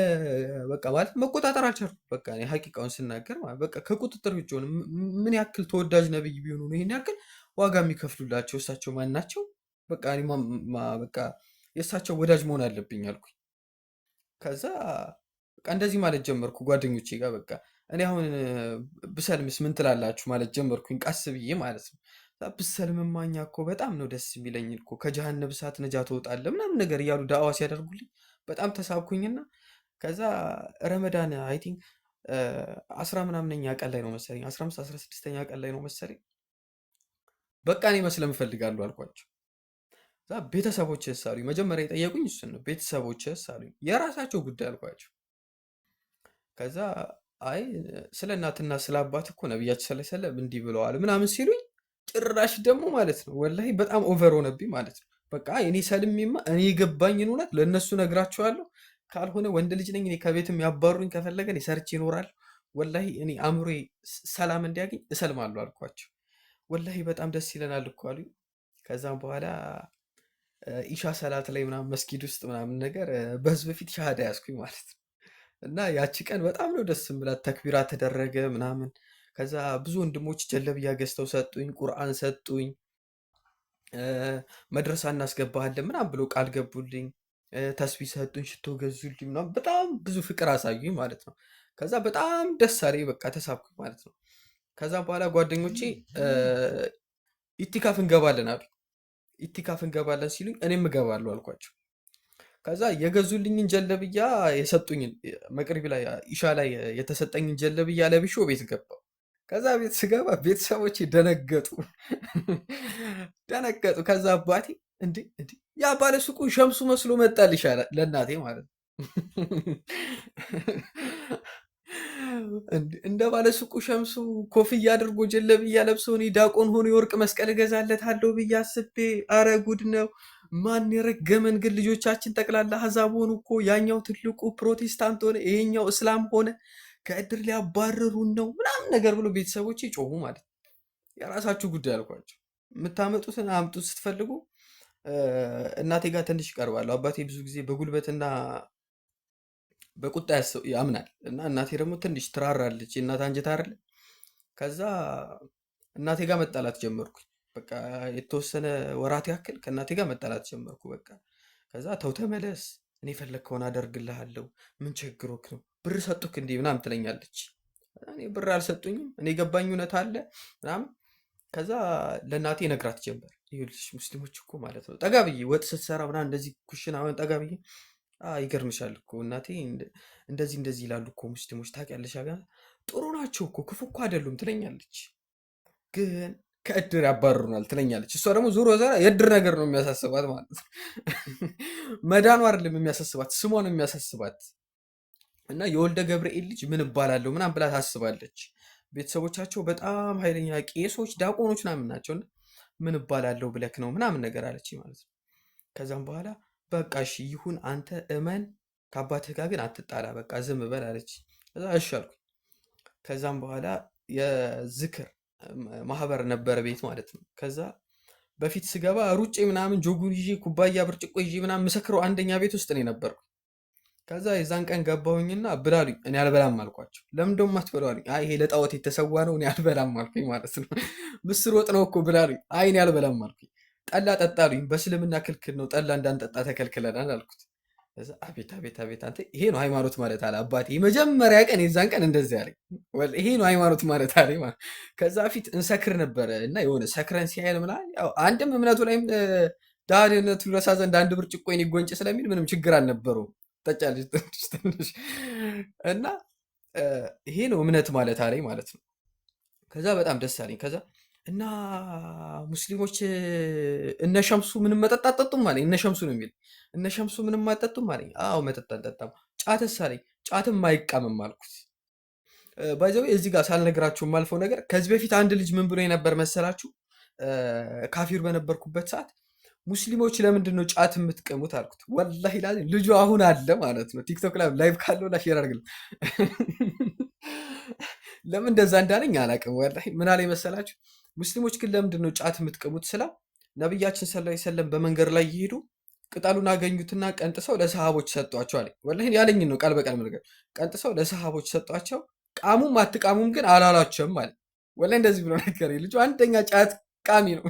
በቃ ማለት መቆጣጠር አልቻልኩም። በቃ እኔ ሀቂቃውን ስናገር ማለት በቃ ከቁጥጥር ውጭ ሆነ። ምን ያክል ተወዳጅ ነብይ ቢሆኑ ነው ይሄን ያክል ዋጋ የሚከፍሉላቸው? እሳቸው ማን ናቸው? በቃ እኔ በቃ የእሳቸው ወዳጅ መሆን አለብኝ አልኩኝ። ከዛ በቃ እንደዚህ ማለት ጀመርኩ ጓደኞቼ ጋር በቃ እኔ አሁን ብሰልምስ ምን ትላላችሁ ማለት ጀመርኩኝ ቀስ ብዬ ማለት ነው። ብሰልምማ እኛ እኮ በጣም ነው ደስ የሚለኝ እኮ ከጀሃነም እሳት ነጃ ትወጣለህ ምናምን ነገር እያሉ ዳዕዋ ሲያደርጉልኝ በጣም ተሳብኩኝና ከዛ ረመዳን አይ ቲንክ 10 ምናምነኛ ቀን ላይ ነው መሰለኝ 15 16ኛ ቀን ላይ ነው መሰለኝ በቃ እኔ መስለም እፈልጋለሁ አልኳቸው። ከዛ ቤተሰቦችህስ አሉኝ። መጀመሪያ የጠየቁኝ እሱን ነው። ቤተሰቦችህስ አሉኝ። የራሳቸው ጉዳይ አልኳቸው። ከዛ አይ ስለ እናትና ስለ አባት እኮ ነቢያችን ሰለላሁ ዐለይሂ ወሰለም እንዲህ ብለዋል ምናምን ሲሉኝ ጭራሽ ደግሞ ማለት ነው ወላሂ በጣም ኦቨር ሆነብኝ ማለት ነው። በቃ እኔ ሰልሜማ እኔ የገባኝን እውነት ለእነሱ ነግራቸዋለሁ። ካልሆነ ወንድ ልጅ ነኝ እኔ ከቤትም ያባሩኝ ከፈለገ እኔ ሰርቼ ይኖራል። ወላሂ እኔ አእምሮዬ ሰላም እንዲያገኝ እሰልማለሁ አልኳቸው። ወላሂ በጣም ደስ ይለናል እኮ አሉኝ። ከዛም በኋላ ኢሻ ሰላት ላይ ምናምን መስጊድ ውስጥ ምናምን ነገር በህዝብ ፊት ሻሃዳ ያዝኩኝ ማለት ነው። እና ያቺ ቀን በጣም ነው ደስ የምላት። ተክቢራ ተደረገ ምናምን። ከዛ ብዙ ወንድሞች ጀለብያ ገዝተው ሰጡኝ፣ ቁርአን ሰጡኝ፣ መድረሳ እናስገባሃለን ምናምን ብሎ ቃል ገቡልኝ፣ ተስቢህ ሰጡኝ፣ ሽቶ ገዙልኝ ምናምን በጣም ብዙ ፍቅር አሳዩኝ ማለት ነው። ከዛ በጣም ደስ አለኝ፣ በቃ ተሳብኩኝ ማለት ነው። ከዛ በኋላ ጓደኞቼ ኢቲካፍ እንገባለን አሉ። ኢቲካፍ እንገባለን ሲሉኝ እኔም እገባለሁ አልኳቸው። ከዛ የገዙልኝን ጀለብያ የሰጡኝን መቅሪብ ላይ ኢሻ ላይ የተሰጠኝን ጀለብያ ለብሾ ቤት ገባሁ። ከዛ ቤት ስገባ ቤተሰቦቼ ደነገጡ ደነገጡ። ከዛ አባቴ እንዴ እንዴ ያ ባለ ሱቁ ሸምሱ መስሎ መጣል ይሻላል ለእናቴ ማለት ነው። እንደ ባለ ሱቁ ሸምሱ ኮፍያ አድርጎ ጀለብያ ለብሶ እኔ ዲያቆን ሆኖ የወርቅ መስቀል እገዛለታለሁ ብዬ አስቤ፣ አረ ጉድ ነው። ማን የረገመን ግን ልጆቻችን ጠቅላላ አሕዛብ ሆኑ እኮ። ያኛው ትልቁ ፕሮቴስታንት ሆነ፣ ይሄኛው እስላም ሆነ፣ ከእድር ሊያባረሩን ነው ምናምን ነገር ብሎ ቤተሰቦቼ ጮሁ ማለት ነው። የራሳችሁ ጉዳይ አልኳቸው። የምታመጡትን አምጡት ስትፈልጉ። እናቴ ጋር ትንሽ ይቀርባሉ። አባቴ ብዙ ጊዜ በጉልበትና በቁጣ ያምናል እና እናቴ ደግሞ ትንሽ ትራራለች። የእናት አንጀት አይደለ። ከዛ እናቴ ጋር መጣላት ጀመርኩኝ። በቃ የተወሰነ ወራት ያክል ከእናቴ ጋር መጣላት ጀመርኩ። በቃ ከዛ ተው ተመለስ፣ እኔ የፈለግከውን አደርግልሃለሁ፣ ምን ቸግሮክ ነው? ብር ሰጡክ እንዲህ ምናምን ትለኛለች። እኔ ብር አልሰጡኝም፣ እኔ ገባኝ እውነት አለ ምናምን። ከዛ ለእናቴ ነግራት ጀመር። ይኸውልሽ ሙስሊሞች እኮ ማለት ነው ጠጋ ብዬ ወጥ ስትሰራ ምናምን እንደዚህ ኩሽና አሁን ጠጋ ብዬ ይገርምሻል እኮ እናቴ እንደዚህ እንደዚህ ይላሉ እኮ ሙስሊሞች ታውቂያለሽ፣ ጥሩ ናቸው እኮ ክፉ እኮ አይደሉም ትለኛለች። ግን ከእድር ያባርሩናል ትለኛለች። እሷ ደግሞ ዞሮ ዞሮ የእድር ነገር ነው የሚያሳስባት ማለት ነው። መዳኑ አይደለም የሚያሳስባት፣ ስሟ ነው የሚያሳስባት። እና የወልደ ገብርኤል ልጅ ምን እባላለሁ ምናምን ብላ ታስባለች። ቤተሰቦቻቸው በጣም ኃይለኛ ቄሶች፣ ዲያቆኖች ምናምን ናቸው። እና ምን እባላለሁ ብለክ ነው ምናምን ነገር አለች ማለት ነው። ከዛም በኋላ በቃ እሺ ይሁን አንተ እመን፣ ከአባትህ ጋር ግን አትጣላ፣ በቃ ዝም በል አለች። ከዛ እሺ አልኩኝ። ከዛም በኋላ የዝክር ማህበር ነበረ ቤት ማለት ነው። ከዛ በፊት ስገባ ሩጬ ምናምን ጆጉን ይዤ ኩባያ ብርጭቆ ይዤ ምናምን ምስክረው አንደኛ ቤት ውስጥ ነው የነበርኩ። ከዛ የዛን ቀን ገባሁኝና ብላሉኝ። እኔ አልበላም አልኳቸው። ለምን ደሞ አትበላሉኝ? አይ ይሄ ለጣዖት የተሰዋ ነው እኔ አልበላም አልኩኝ ማለት ነው። ምስር ወጥ ነው እኮ ብላሉኝ። አይ እኔ አልበላም አልኩኝ። ጠላ ጠጣሉኝ። በእስልምና ክልክል ነው ጠላ እንዳንጠጣ ተከልክለናል አልኩት። ከዛ አቤት አቤት አቤት አንተ ይሄ ነው ሃይማኖት ማለት አለ አባቴ። የመጀመሪያ ቀን የዛን ቀን እንደዚህ አለኝ። ይሄ ነው ሃይማኖት ማለት አለኝ ማለት። ከዛ ፊት እንሰክር ነበረ እና የሆነ ሰክረን ሲያይል ምናምን ያው አንድም እምነቱ ላይም ዳህነቱ ረሳ ዘንድ አንድ ብርጭቆ የኔ ጎንጭ ስለሚል ምንም ችግር አልነበረውም። ጠጫለች ትንሽ ትንሽ እና ይሄ ነው እምነት ማለት አለኝ ማለት ነው። ከዛ በጣም ደስ አለኝ። ከዛ እና ሙስሊሞች እነ ሸምሱ ምንም መጠጥ አጠጡም አለኝ። እነ ሸምሱ ነው የሚል እነ ሸምሱ ምንም አጠጡም አለኝ። አዎ መጠጥ አልጠጣም። ጫትስ አለኝ። ጫትም አይቃምም አልኩት። ባይዘዌ እዚህ ጋር ሳልነግራችሁ የማልፈው ነገር ከዚህ በፊት አንድ ልጅ ምን ብሎ የነበር መሰላችሁ? ካፊር በነበርኩበት ሰዓት ሙስሊሞች ለምንድን ነው ጫት የምትቀሙት አልኩት። ወላሂ ላዚም ልጁ አሁን አለ ማለት ነው ቲክቶክ ላይ ላይቭ ካለው ላ ሼር አድርግልኝ። ለምን እንደዛ እንዳለኝ አላውቅም። ወላሂ ምን አለኝ መሰላችሁ? ሙስሊሞች ግን ለምንድን ነው ጫት የምትቀሙት ስላ ነቢያችን ሰለላሁ ዐለይሂ ወሰለም በመንገድ ላይ እየሄዱ ቅጠሉን አገኙትና ቀንጥሰው ለሰሃቦች ሰጧቸው አለኝ። ወላሂ ያለኝን ነው ቃል በቃል ነገር ቀንጥሰው ለሰሃቦች ሰጧቸው። ቃሙም አትቃሙም ግን አላላቸውም አለ። ወላሂ እንደዚህ ብሎ ነገር ልጁ አንደኛ ጫት ቃሚ ነው።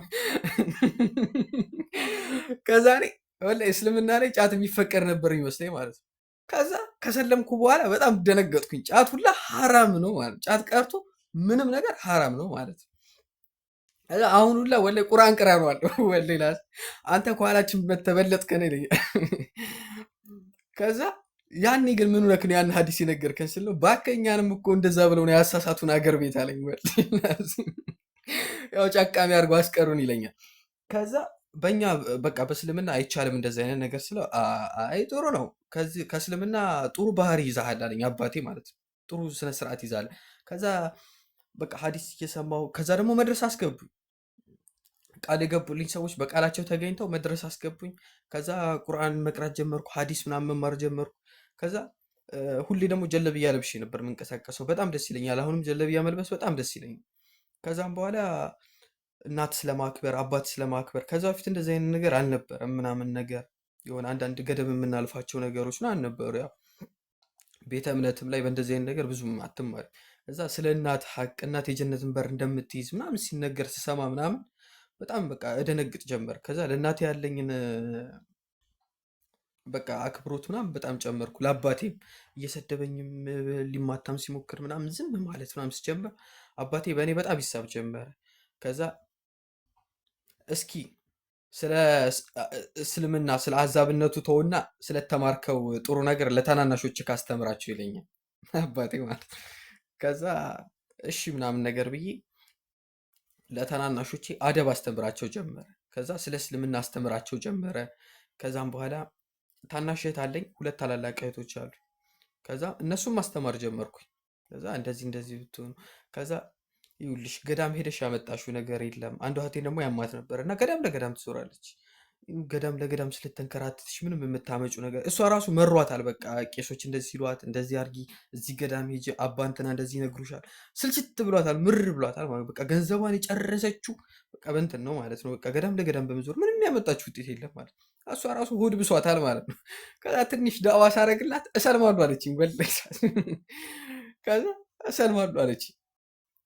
ከዛ እኔ ወላሂ እስልምና ላይ ጫት የሚፈቀድ ነበር የሚመስለኝ ማለት ነው። ከዛ ከሰለምኩ በኋላ በጣም ደነገጥኩኝ። ጫት ሁላ ሐራም ነው ማለት ጫት ቀርቶ ምንም ነገር ሐራም ነው ማለት ነው። ከዛ አሁን ሁላ ወላሂ ቁርአን ቅራ ነው አለው። ወላሂ ላስ አንተ ከኋላችን በተበለጥከን ይለኛል። ከዛ ያኔ ግን ምን ነክ ነው ያን ሐዲስ የነገርከን ስል ነው ባከኛንም እኮ እንደዛ ብለው ነው ያሳሳቱን አገር ቤት አለኝ። ወላሂ ያው ጫቃሚ አድርገው አስቀሩን ይለኛል። ከዛ በእኛ በቃ በእስልምና አይቻልም እንደዚህ አይነት ነገር ስለው አይ ጥሩ ነው ከዚህ ከእስልምና ጥሩ ባህሪ ይዛሃል አለኝ አባቴ ማለት ነው። ጥሩ ስነ ስርዓት ይዛል። ከዛ በቃ ሐዲስ እየሰማው ከዛ ደግሞ መድረስ አስገቡኝ። ቃል የገቡልኝ ሰዎች በቃላቸው ተገኝተው መድረስ አስገቡኝ። ከዛ ቁርአን መቅራት ጀመርኩ፣ ሐዲስ ምናምን መማር ጀመርኩ። ከዛ ሁሌ ደግሞ ጀለብያ ለብሼ ነበር የምንቀሳቀሰው። በጣም ደስ ይለኛል። አሁንም ጀለብያ መልበስ በጣም ደስ ይለኛል። ከዛም በኋላ እናት ስለማክበር አባት ስለማክበር ከዛ በፊት እንደዚህ አይነት ነገር አልነበረም ምናምን ነገር የሆነ አንዳንድ ገደብ የምናልፋቸው ነገሮች ነው አልነበሩ። ያው ቤተ እምነትም ላይ በእንደዚህ አይነት ነገር ብዙም አትማሪ። ከዛ ስለ እናት ሐቅ እናት የጀነትን በር እንደምትይዝ ምናምን ሲነገር ስሰማ ምናምን በጣም በቃ እደነግጥ ጀመር። ከዛ ለእናቴ ያለኝን በቃ አክብሮት ምናምን በጣም ጨመርኩ። ለአባቴም እየሰደበኝም ሊማታም ሲሞክር ምናምን ዝም ማለት ምናምን ስጀምር አባቴ በእኔ በጣም ይሳብ ጀመረ። ከዛ እስኪ ስለ እስልምና ስለ አሕዛብነቱ ተውና ስለተማርከው ጥሩ ነገር ለታናናሾች ካስተምራቸው ይለኛል አባቴ ማለት ነው። ከዛ እሺ ምናምን ነገር ብዬ ለታናናሾቼ አደብ አስተምራቸው ጀመረ። ከዛ ስለ እስልምና አስተምራቸው ጀመረ። ከዛም በኋላ ታናሽ እህት አለኝ፣ ሁለት ታላላቅ እህቶች አሉ። ከዛ እነሱም ማስተማር ጀመርኩኝ። ከዛ እንደዚህ እንደዚህ ብትሆኑ ከዛ ይኸውልሽ ገዳም ሄደሽ ያመጣሽው ነገር የለም። አንዷ እህቴ ደግሞ ያማት ነበር እና ገዳም ለገዳም ትዞራለች። ገዳም ለገዳም ስለተንከራተትሽ ምንም የምታመጩ ነገር እሷ ራሱ መሯታል። በቃ ቄሶች እንደዚህ ሲሏት እንደዚህ አርጊ፣ እዚህ ገዳም ሄጂ፣ አባ እንትና እንደዚህ ይነግሩሻል። ስልችት ብሏታል፣ ምር ብሏታል ማለት በቃ ገንዘቧን የጨረሰችው በቃ በእንትን ነው ማለት ነው። በቃ ገዳም ለገዳም በመዞር ምንም ያመጣችው ውጤት የለም ማለት ነው። እሷ ራሱ ሆድ ብሷታል ማለት ነው። ከዛ ትንሽ ዳዋ ሳረግላት እሰልማሉ አለችኝ። ወላሂ ከዛ እሰልማሉ አለችኝ።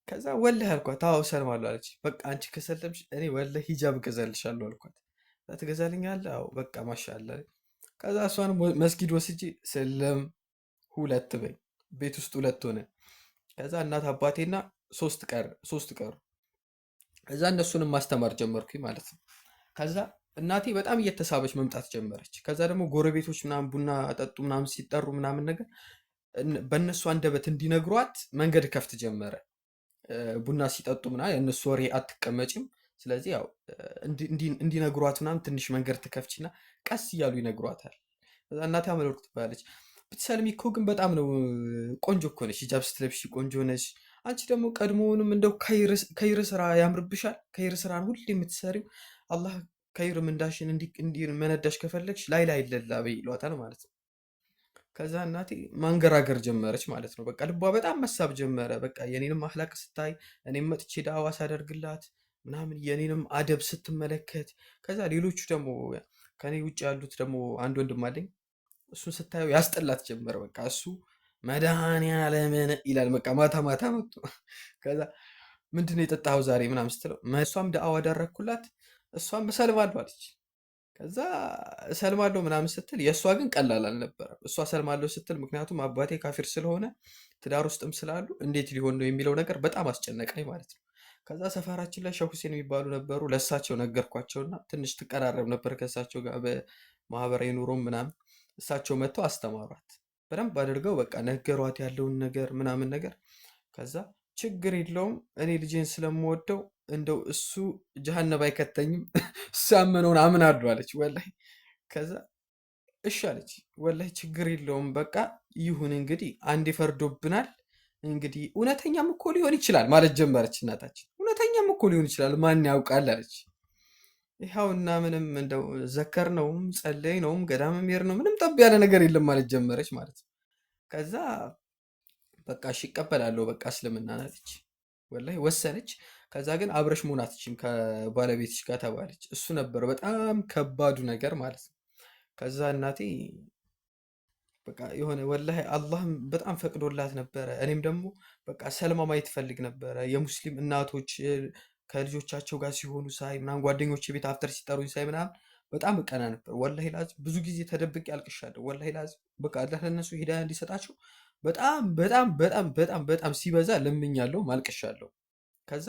ከዛ ወላሂ አልኳት፣ አዎ እሰልማለሁ አለች። በቃ አንቺ ከሰለምሽ እኔ ወላሂ ሂጃብ እገዛልሻለሁ አልኳት። ከዛ ትገዛልኛለህ? አዎ በቃ ማሻአላ። ከዛ እሷን መስጊድ ወስጄ ስለም ሁለት በይ ቤት ውስጥ ሁለት ሆነ። ከዛ እናት አባቴና ሶስት ቀሩ። ከዛ እነሱንም ማስተማር ጀመርኩኝ ማለት ነው። ከዛ እናቴ በጣም እየተሳበች መምጣት ጀመረች። ከዛ ደግሞ ጎረቤቶች ምናምን ቡና ጠጡ ምናምን ሲጠሩ ምናምን ነገር በእነሱ አንደበት እንዲነግሯት መንገድ ከፍት ጀመረ። ቡና ሲጠጡ ምናምን የእነሱ ወሬ አትቀመጭም። ስለዚህ ያው እንዲነግሯት ምናምን ትንሽ መንገድ ትከፍችና ቀስ እያሉ ይነግሯታል። ከዛ እናቴ አመለወርቅ ትባላለች። ብትሰልሚ እኮ ግን በጣም ነው ቆንጆ እኮ ነሽ፣ ሂጃብ ስትለብሺ ቆንጆ ነሽ። አንቺ ደግሞ ቀድሞውንም እንደው ከይር ስራ ያምርብሻል። ከይር ስራን ሁሌ የምትሰሪው አላህ ከይር ምንዳሽን እንዲመነዳሽ ከፈለግሽ ላይ ላይ ለላ በይ ይሏታል ማለት ነው። ከዛ እናቴ ማንገራገር ጀመረች ማለት ነው። በቃ ልቧ በጣም መሳብ ጀመረ። በቃ የኔንም አህላቅ ስታይ እኔም መጥቼ ዳዋ ሳደርግላት ምናምን የኔንም አደብ ስትመለከት፣ ከዛ ሌሎቹ ደግሞ ከኔ ውጭ ያሉት ደግሞ አንድ ወንድም አለኝ። እሱን ስታየው ያስጠላት ጀመረ። በቃ እሱ መድኃኒዓለምን ይላል። በቃ ማታ ማታ መጡ። ከዛ ምንድን ነው የጠጣኸው ዛሬ ምናምን ስትለው እሷም ዳዋ አደረግኩላት፣ እሷም እሰልማለሁ አለች። ከዛ እሰልማለሁ ምናምን ስትል የእሷ ግን ቀላል አልነበረም። እሷ እሰልማለሁ ስትል ምክንያቱም አባቴ ካፊር ስለሆነ ትዳር ውስጥም ስላሉ እንዴት ሊሆን ነው የሚለው ነገር በጣም አስጨነቀኝ ማለት ነው። ከዛ ሰፈራችን ላይ ሼህ ሁሴን የሚባሉ ነበሩ። ለእሳቸው ነገርኳቸውና ትንሽ ትቀራረብ ነበር ከእሳቸው ጋር በማህበራዊ ኑሮም ምናምን። እሳቸው መጥተው አስተማሯት በደንብ አድርገው በቃ ነገሯት ያለውን ነገር ምናምን ነገር። ከዛ ችግር የለውም እኔ ልጄን ስለምወደው እንደው እሱ ጀሃነብ አይከተኝም እሱ ያመነውን አምናለሁ አለች ወላሂ። ከዛ እሺ አለች ወላሂ ችግር የለውም በቃ ይሁን እንግዲህ አንዴ ፈርዶብናል፣ እንግዲህ እውነተኛም እኮ ሊሆን ይችላል ማለት ጀመረች እናታችን። እውነተኛም እኮ ሊሆን ይችላል ማን ያውቃል አለች። ይኸውና ምንም እንደው ዘከር ነውም ጸለይ ነውም ገዳም ሄድ ነው ምንም ጠብ ያለ ነገር የለም ማለት ጀመረች ማለት ነው። ከዛ በቃ እሺ እቀበላለሁ በቃ እስልምና አለች ወላሂ ወሰነች። ከዛ ግን አብረሽ መሆን አትችይም ከባለቤትሽ ጋር ተባለች። እሱ ነበር በጣም ከባዱ ነገር ማለት ነው። ከዛ እናቴ በቃ የሆነ ወላሂ አላህም በጣም ፈቅዶላት ነበረ። እኔም ደግሞ በቃ ሰልማ ማየት ፈልግ ነበረ። የሙስሊም እናቶች ከልጆቻቸው ጋር ሲሆኑ ሳይ ምናምን ጓደኞቼ ቤት አፍተር ሲጠሩኝ ሳይ ምናምን በጣም እቀና ነበር። ወላሂ ላዚም ብዙ ጊዜ ተደብቄ አልቅሻለሁ። ወላሂ ላዚም በቃ አላህ ለእነሱ ሂዳያ እንዲሰጣቸው በጣም በጣም በጣም በጣም በጣም ሲበዛ ለምኛለሁ፣ ማልቅሻለሁ። ከዛ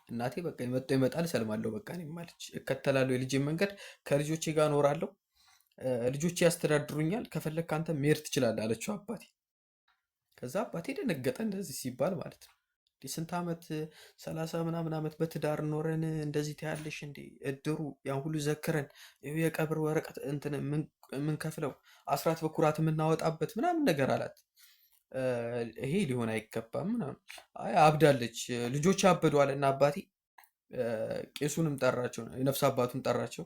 እናቴ በቃ የመጣው ይመጣል እሰልማለሁ በቃ እኔም አለች እከተላለሁ የልጄን መንገድ፣ ከልጆቼ ጋር እኖራለሁ፣ ልጆቼ ያስተዳድሩኛል፣ ከፈለግ ከአንተ መሄድ ትችላለህ አለችው አባቴ። ከዛ አባቴ ደነገጠ እንደዚህ ሲባል ማለት ነው። እንዲህ ስንት ዓመት 30 ምናምን ዓመት በትዳር ኖረን እንደዚህ ትያለሽ እንዴ? እድሩ ያን ሁሉ ዘክረን ይኸው የቀብር ወረቀት እንትን የምንከፍለው አስራት በኩራት የምናወጣበት ምናምን ነገር አላት። ይሄ ሊሆን አይገባም ምናምን። አይ አብዳለች፣ ልጆች አበዷል እና አባቴ ቄሱንም ጠራቸው፣ የነፍስ አባቱን ጠራቸው፣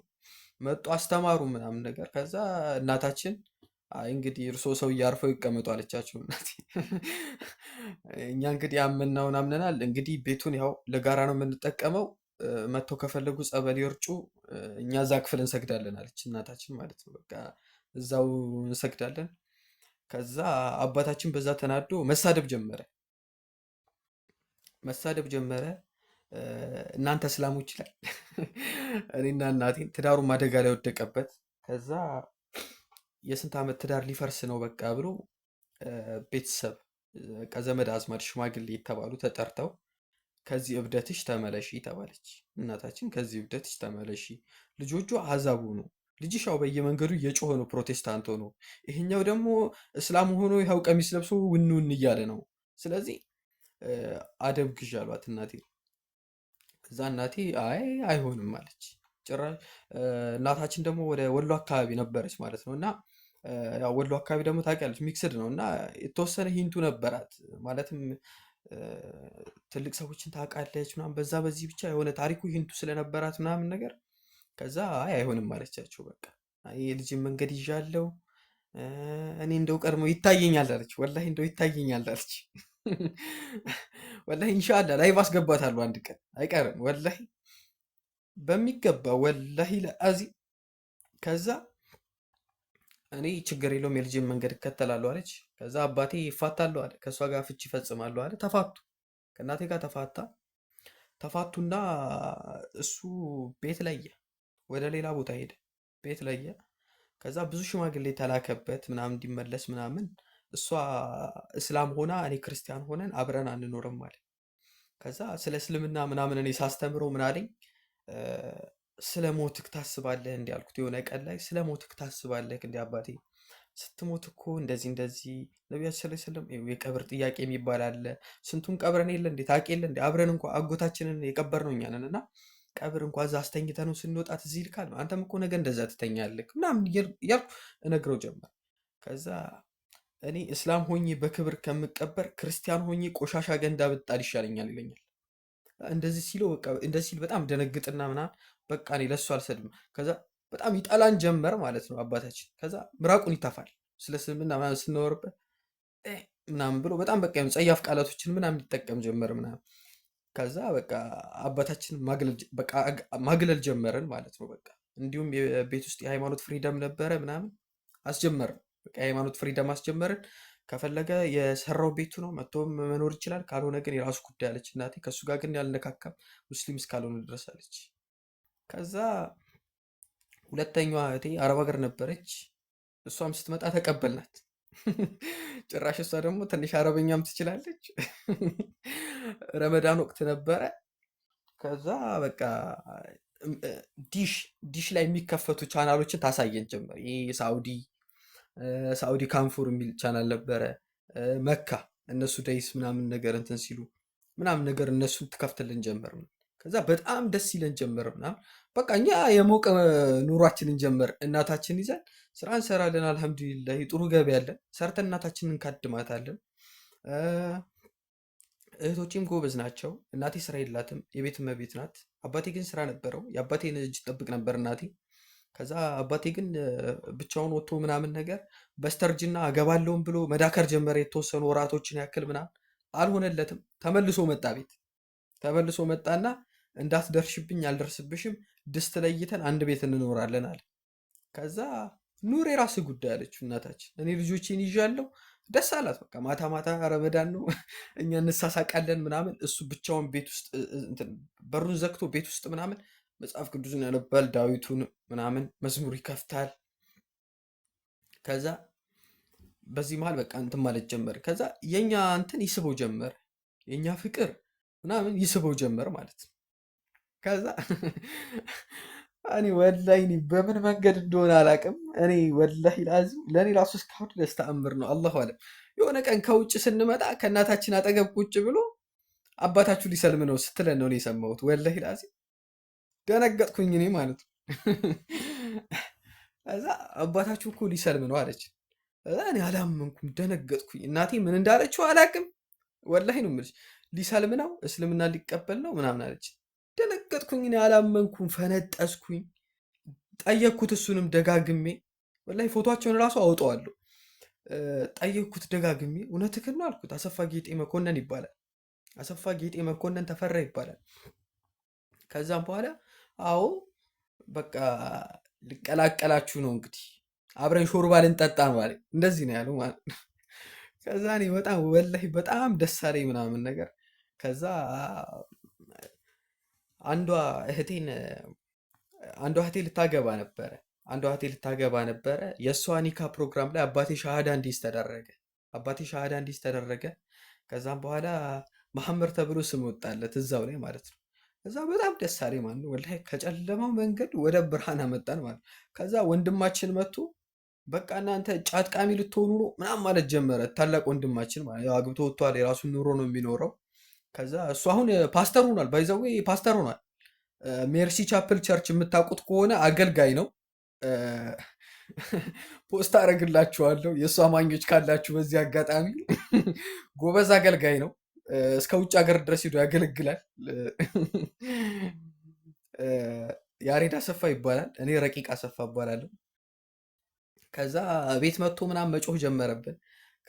መጡ አስተማሩ ምናምን ነገር። ከዛ እናታችን አይ እንግዲህ እርሶ ሰው እያርፈው ይቀመጡ አለቻቸው እናቴ። እኛ እንግዲህ ያመናውን አምነናል፣ እንግዲህ ቤቱን ያው ለጋራ ነው የምንጠቀመው፣ መጥተው ከፈለጉ ጸበል ይርጩ፣ እኛ እዛ ክፍል እንሰግዳለን አለች እናታችን ማለት ነው። በቃ እዛው እንሰግዳለን። ከዛ አባታችን በዛ ተናዶ መሳደብ ጀመረ። እናንተ እስላሞች ላይ እኔና እናቴን ትዳሩን አደጋ ላይ ወደቀበት። ከዛ የስንት ዓመት ትዳር ሊፈርስ ነው በቃ ብሎ ቤተሰብ በቃ ዘመድ አዝማድ ሽማግሌ የተባሉ ተጠርተው ከዚህ እብደትሽ ተመለሺ ተባለች። እናታችን ከዚህ እብደትሽ ተመለሺ፣ ልጆቿ አሕዛብ ሆኑ፣ ልጅሽ ያው በየመንገዱ እየጮኸ ነው ፕሮቴስታንት ሆኖ፣ ይሄኛው ደግሞ እስላም ሆኖ ይኸው ቀሚስ ለብሶ ውን ውን እያለ ነው። ስለዚህ እ፣ አደብ ግዢ አሏት እናቴ። ከዛ እናቴ አይ አይሆንም አለች። ጭራሽ እናታችን ደግሞ ወደ ወሎ አካባቢ ነበረች ማለት ነው። እና ያው ወሎ አካባቢ ደግሞ ታውቂያለች ሚክስድ ነው እና የተወሰነ ሂንቱ ነበራት ማለትም እ፣ ትልቅ ሰዎችን ታውቃለች ምናምን በዛ በዚህ ብቻ የሆነ ታሪኩ ሂንቱ ስለነበራት ምናምን ነገር ከዛ አይ አይሆንም አለቻቸው። በቃ አይ የልጅን መንገድ ይዣለሁ እ፣ እኔ እንደው ቀድሞ ይታየኛል አለች። ወላሂ እንደው ይታየኛል አለች። ወላሂ ኢንሻአላህ ላይቭ አስገባታለሁ አንድ ቀን አይቀርም ወላሂ በሚገባ ወላሂ ለአዚ ከዛ እኔ ችግር የለውም የልጅን መንገድ እከተላለሁ አለች። ከዛ አባቴ ይፋታለሁ አለ፣ ከእሷ ጋር ፍቺ ይፈጽማለሁ አለ። ተፋቱ፣ ከእናቴ ጋር ተፋታ። ተፋቱና እሱ ቤት ለየ፣ ወደ ሌላ ቦታ ሄደ፣ ቤት ለየ። ከዛ ብዙ ሽማግሌ ተላከበት ምናምን እንዲመለስ ምናምን። እሷ እስላም ሆና እኔ ክርስቲያን ሆነን አብረን አንኖርም አለ። ከዛ ስለ እስልምና ምናምን እኔ ሳስተምረው ምን አለኝ እ፣ ስለ ሞትክ ታስባለህ እንዲህ አልኩት። የሆነ ቀን ላይ ስለ ሞትክ ታስባለህ እንዲህ አባቴ ስትሞት እኮ እንደዚህ እንደዚህ ነቢያችን ሰለላሁ ዐለይሂ ወሰለም ይኸው የቀብር ጥያቄ የሚባል አለ። ስንቱን ቀብረን የለ እንዴ ታውቅ የለ እንዴ አብረን እንኳ አጎታችንን የቀበርነው እኛ ነን እና ቀብር እንኳ እዛ አስተኝተነው ስንወጣ ትዝ ይልካል። አንተም እኮ ነገ እንደዛ ትተኛለህ ምናምን እያልኩ እነግረው ጀመር። ከዛ እኔ እስላም ሆኜ በክብር ከምቀበር ክርስቲያን ሆኜ ቆሻሻ ገንዳ ብጣል ይሻለኛል ይለኛል። እንደዚህ ሲለው በቃ እንደዚህ ሲል በጣም ደነግጥና ምናምን በቃ እኔ ለሱ አልሰድም። ከዛ በጣም ይጠላን ጀመር ማለት ነው አባታችን። ከዛ ምራቁን ይተፋል ስለ እስልምና ምናምን ስናወርበት እ ምናምን ብሎ በጣም በቃ የሆነ ጸያፍ ቃላቶችን ምናምን ይጠቀም ጀመር ምናምን። ከዛ በቃ አባታችን በቃ ማግለል ጀመርን ማለት ነው። በቃ እንዲሁም የቤት ውስጥ የሃይማኖት ፍሪደም ነበረ ምናምን አስጀመርን። በቃ የሃይማኖት ፍሪደም አስጀመርን። ከፈለገ የሰራው ቤቱ ነው መጥቶም መኖር ይችላል፣ ካልሆነ ግን የራሱ ጉዳይ አለች እናቴ። ከእሱ ጋር ግን ያልነካካም ሙስሊም እስካልሆነ ድረስ አለች። ከዛ ሁለተኛዋ እህቴ አረብ ሀገር ነበረች። እሷም ስትመጣ ተቀበልናት። ጭራሽ እሷ ደግሞ ትንሽ አረበኛም ትችላለች። ረመዳን ወቅት ነበረ። ከዛ በቃ ዲሽ ዲሽ ላይ የሚከፈቱ ቻናሎችን ታሳየን ጀመር። ይህ ሳኡዲ ካንፉር የሚል ቻናል ነበረ። መካ እነሱ ደይስ ምናምን ነገር እንትን ሲሉ ምናምን ነገር እነሱን ትከፍትልን ጀመር። ከዛ በጣም ደስ ይለን ጀመር ምናምን በቃ እኛ የሞቀ ኑሯችንን ጀመር። እናታችን ይዘን ስራ እንሰራለን። አልሐምዱሊላህ ጥሩ ገቢ ያለን ሰርተን እናታችንን እንካድማታለን። እ፣ እህቶቼም ጎበዝ ናቸው። እናቴ ስራ የላትም፣ የቤት እመቤት ናት። አባቴ ግን ስራ ነበረው። የአባቴን እጅ ጠብቅ ነበር እናቴ። ከዛ አባቴ ግን ብቻውን ወጥቶ ምናምን ነገር በስተርጅና አገባለሁም ብሎ መዳከር ጀመረ። የተወሰኑ ወራቶችን ያክል ምናምን አልሆነለትም። ተመልሶ መጣ ቤት ተመልሶ መጣና እንዳትደርሽብኝ አልደርስብሽም፣ ድስት ለይተን አንድ ቤት እንኖራለን አለ። ከዛ ኑር የራስህ ጉዳይ አለችው እናታችን። እኔ ልጆቼን ይዣለሁ። ደስ አላት። በቃ ማታ ማታ ረመዳን ነው እኛ እንሳሳቃለን ምናምን። እሱ ብቻውን ቤት ውስጥ እንትን በሩን ዘግቶ ቤት ውስጥ ምናምን መጽሐፍ ቅዱስን ያነባል፣ ዳዊቱን ምናምን መዝሙር ይከፍታል። ከዛ በዚህ መሀል በቃ እንትን ማለት ጀመር። ከዛ የኛ እንትን ይስበው ጀመር፣ የኛ ፍቅር ምናምን ይስበው ጀመር ማለት ነው። ከዛ እኔ ወላሂ እኔ በምን መንገድ እንደሆነ አላውቅም። እኔ ወላሂ ላዚም ለእኔ ራሱ እስካሁን ድረስ ተአምር ነው። አላሁ አለም። የሆነ ቀን ከውጭ ስንመጣ ከእናታችን አጠገብ ቁጭ ብሎ አባታችሁ ሊሰልም ነው ስትለን ነው እኔ የሰማሁት። ወላሂ ላዚም ደነገጥኩኝ እኔ ማለት ነው። ከዛ አባታችሁ እኮ ሊሰልም ነው አለች። ከዛ እኔ አላመንኩም፣ ደነገጥኩኝ። እናቴ ምን እንዳለችው አላውቅም። ወላሂ ነው የምልሽ። ሊሰልም ነው እስልምና ሊቀበል ነው ምናምን አለች። ደነገጥኩኝ እኔ አላመንኩም፣ ፈነጠስኩኝ። ጠየቅኩት እሱንም ደጋግሜ፣ ወላሂ ፎቶቸውን እራሱ አውጠዋለሁ። ጠየቅኩት ደጋግሜ። እውነትህን ነው አልኩት። አሰፋ ጌጤ መኮንን ይባላል። አሰፋ ጌጤ መኮንን ተፈራ ይባላል። ከዛም በኋላ አዎ በቃ ልቀላቀላችሁ ነው እንግዲህ አብረን ሾርባ ልንጠጣ ነው አለኝ። እንደዚህ ነው ያለው ማለት ነው። ከዛ እኔ በጣም ወላሂ በጣም ደስ አለኝ ምናምን ነገር። ከዛ አንዷ እህቴን አንዷ እህቴ ልታገባ ነበረ አንዷ እህቴ ልታገባ ነበረ። የእሷ ኒካ ፕሮግራም ላይ አባቴ ሻሃዳ እንዲይዝ ተደረገ። አባቴ ሻሃዳ እንዲይዝ ተደረገ። ከዛም በኋላ መሐመድ ተብሎ ስም ወጣለት እዛው ላይ ማለት ነው። ከዛ በጣም ደስ አለኝ ማለት ነው። ወላሂ ከጨለማው መንገድ ወደ ብርሃን አመጣን ማለት ነው። ከዛ ወንድማችን መጥቶ በቃ እናንተ ጫት ቃሚ ልትሆኑ ነው ምናምን ማለት ጀመረ። ታላቅ ወንድማችን ማለት ያው አግብቶ ወጥቷል፣ የራሱን ኑሮ ነው የሚኖረው። ከዛ እሱ አሁን ፓስተር ሆኗል፣ ባይዘዌ ፓስተር ሆኗል። ሜርሲ ቻፕል ቸርች የምታውቁት ከሆነ አገልጋይ ነው። እ፣ ፖስት አደርግላችኋለሁ የእሱ አማኞች ካላችሁ በዚህ አጋጣሚ። ጎበዝ አገልጋይ ነው። እስከ ውጭ ሀገር ድረስ ሄዶ ያገለግላል። እ፣ ያሬድ አሰፋ ይባላል። እኔ ረቂቅ አሰፋ እባላለሁ። ከዛ ቤት መጥቶ ምናምን መጮህ ጀመረብን።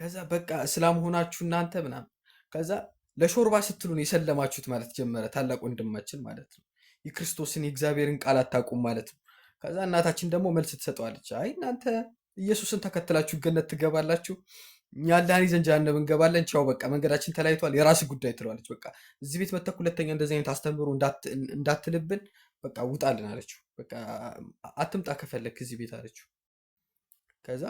ከዛ በቃ እስላም ሆናችሁ እናንተ ምናምን። ከዛ ለሾርባ ስትሉን የሰለማችሁት ማለት ጀመረ ታላቅ ወንድማችን ማለት ነው። የክርስቶስን የእግዚአብሔርን ቃል አታውቁም ማለት ነው። ከዛ እናታችን ደግሞ መልስ ትሰጠዋለች። አይ እናንተ ኢየሱስን ተከትላችሁ ገነት ትገባላችሁ፣ እኛ አላህን ይዘን ጀሃነም እንገባለን። ቻው በቃ መንገዳችን ተለያይቷል፣ የራስ ጉዳይ ትለዋለች። በቃ እዚህ ቤት መተክ ሁለተኛ እንደዚህ አይነት አስተምህሮ እንዳትልብን በቃ ውጣልን አለችው። በቃ አትምጣ ከፈለክ እዚህ ቤት አለችው። ከዛ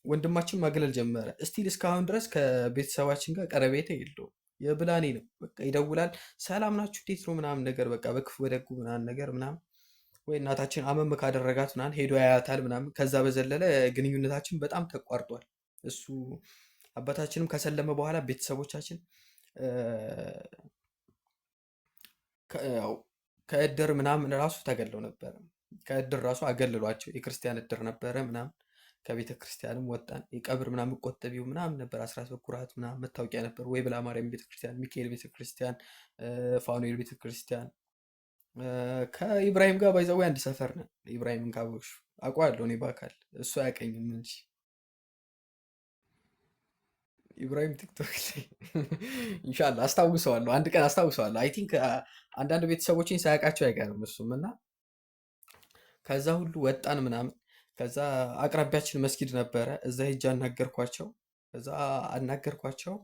ወንድማችን ማግለል ጀመረ። እስቲል እስካሁን ድረስ ከቤተሰባችን ጋር ቀረቤታ የለውም። የብላኔ ነው በቃ ይደውላል፣ ሰላም ናችሁ እንዴት ነው ምናምን ነገር በቃ በክፉ በደጉ ምናምን ነገር ምናምን ወይ እናታችን አመም ካደረጋት ምናምን ሄዶ ያያታል ምናምን። ከዛ በዘለለ ግንኙነታችን በጣም ተቋርጧል። እሱ አባታችንም ከሰለመ በኋላ ቤተሰቦቻችን እ፣ ያው ከእድር ምናምን ራሱ ተገለው ነበረ። ከእድር ራሱ አገልሏቸው የክርስቲያን እድር ነበረ ምናምን። ከቤተ ክርስቲያንም ወጣን። የቀብር ምናምን ቆጠቢው ምናምን ነበር። አስራት በኩራት ምናምን መታወቂያ ነበር። ወይ ብላ ማርያም ቤተክርስቲያን፣ ሚካኤል ቤተክርስቲያን፣ ፋኑኤል ቤተክርስቲያን። ከኢብራሂም ጋር ባይዘው አንድ ሰፈር ነን። ኢብራሂምን ካወቅሽ አውቀዋለሁ እኔ በአካል እሱ አያውቀኝም እንጂ። ኢብራሂም ቲክቶክ ላይ ኢንሻላህ አስታውሰዋለሁ፣ አንድ ቀን አስታውሰዋለሁ። አይ ቲንክ አንዳንድ ቤተሰቦችን ሳያውቃቸው አይቀርም እሱም እና ከዛ ሁሉ ወጣን ምናምን። ከዛ አቅራቢያችን መስጊድ ነበረ፣ እዛ ሄጄ አናገርኳቸው። ከዛ አናገርኳቸው።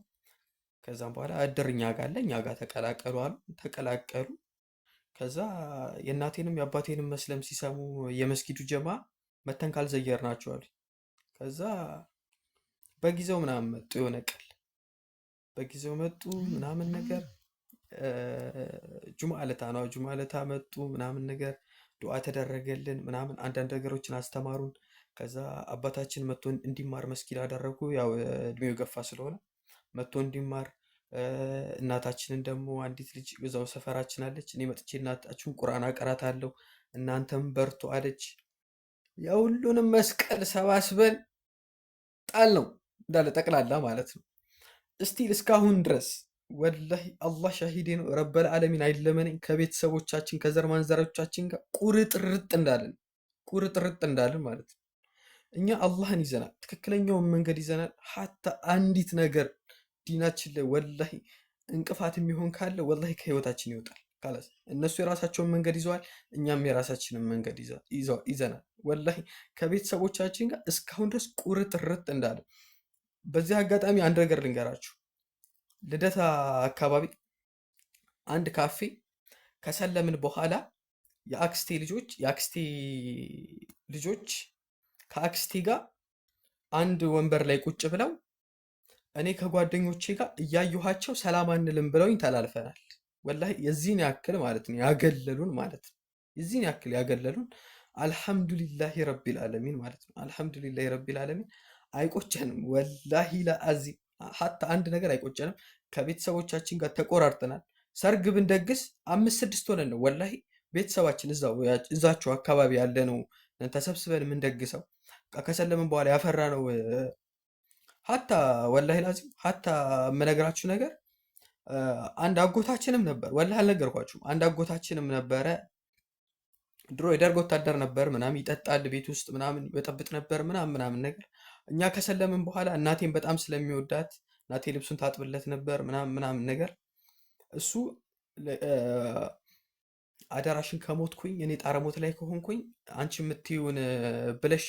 ከዛም በኋላ እድር እኛ ጋር አለ፣ እኛ ጋር ተቀላቀሉ አሉ። ተቀላቀሉ። ከዛ የእናቴንም የአባቴንም መስለም ሲሰሙ የመስጊዱ ጀማ መተን ካልዘየር ናቸው አሉ። ከዛ በጊዜው ምናምን መጡ፣ የሆነ ቀን በጊዜው መጡ ምናምን ነገር። ጁምዓ ዕለታ ነው፣ ጁምዓ ዕለታ መጡ ምናምን ነገር። ዱዓ ተደረገልን ምናምን፣ አንዳንድ ነገሮችን አስተማሩን። ከዛ አባታችን መጥቶ እንዲማር መስጊድ አደረጉ። ያው እድሜው የገፋ ስለሆነ መጥቶ እንዲማር። እናታችንን ደግሞ አንዲት ልጅ እዛው ሰፈራችን አለች። እኔ መጥቼ እናታችሁን ቁርአን አቀራታለሁ እናንተም በርቱ አለች። የሁሉንም መስቀል ሰባስበን ጣል ነው እንዳለ ጠቅላላ ማለት ነው። እስቲል እስካሁን ድረስ ወላሂ አላህ ሻሂዴ ነው፣ ረበል ዓለሚን አይለመነኝ ከቤተሰቦቻችን ከዘር ማንዘሮቻችን ጋር ቁርጥርጥ እንዳለን ማለት ነው። እኛ አላህን ይዘናል፣ ትክክለኛውን መንገድ ይዘናል። ሀታ አንዲት ነገር ዲናችን ላይ ወላሂ እንቅፋት የሚሆን ካለ ወላሂ ከህይወታችን ይወጣል። ካላስ እነሱ የራሳቸውን መንገድ ይዘዋል፣ እኛም የራሳችንን መንገድ ይዘናል። ወላሂ ከቤተሰቦቻችን ጋር እስካሁን ድረስ ቁርጥርጥ እንዳለ። በዚህ አጋጣሚ አንድ ነገር ልንገራችሁ። ልደታ አካባቢ አንድ ካፌ ከሰለምን በኋላ የአክስቴ ልጆች ከአክስቴ ጋር አንድ ወንበር ላይ ቁጭ ብለው እኔ ከጓደኞቼ ጋር እያየኋቸው ሰላም አንልም ብለውኝ ተላልፈናል። ወላሂ የዚህን ያክል ማለት ነው ያገለሉን ማለት ነው። የዚህን ያክል ያገለሉን። አልሐምዱሊላሂ ረቢል ዓለሚን ማለት ነው። አልሐምዱሊላሂ ረቢል ዓለሚን። አይቆጨንም ወላሂ ለአዚም ሀታ አንድ ነገር አይቆጨንም። ከቤተሰቦቻችን ጋር ተቆራርጠናል። ሰርግ ብንደግስ 5-6 ሆነን ነው ወላሂ ቤተሰባችን እዛቸው አካባቢ ያለ ነው ተሰብስበን የምንደግሰው። ከሰለምን በኋላ ያፈራ ነው። ሀታ ወላሂ ላዚም ሀታ የምነግራችሁ ነገር አንድ አጎታችንም ነበር። ወላሂ አልነገርኳችሁም። አንድ አጎታችንም ነበረ። ድሮ የደርግ ወታደር ነበር ምናምን፣ ይጠጣል ቤት ውስጥ ምናምን ይበጠብጥ ነበር ምናምን ነገር። እኛ ከሰለምን በኋላ እናቴን በጣም ስለሚወዳት እናቴ ልብሱን ታጥብለት ነበር ምናምን ነገር። እሱ አደራሽን ከሞትኩኝ እኔ ጣረሞት ላይ ከሆንኩኝ አንቺ የምትይውን ብለሽ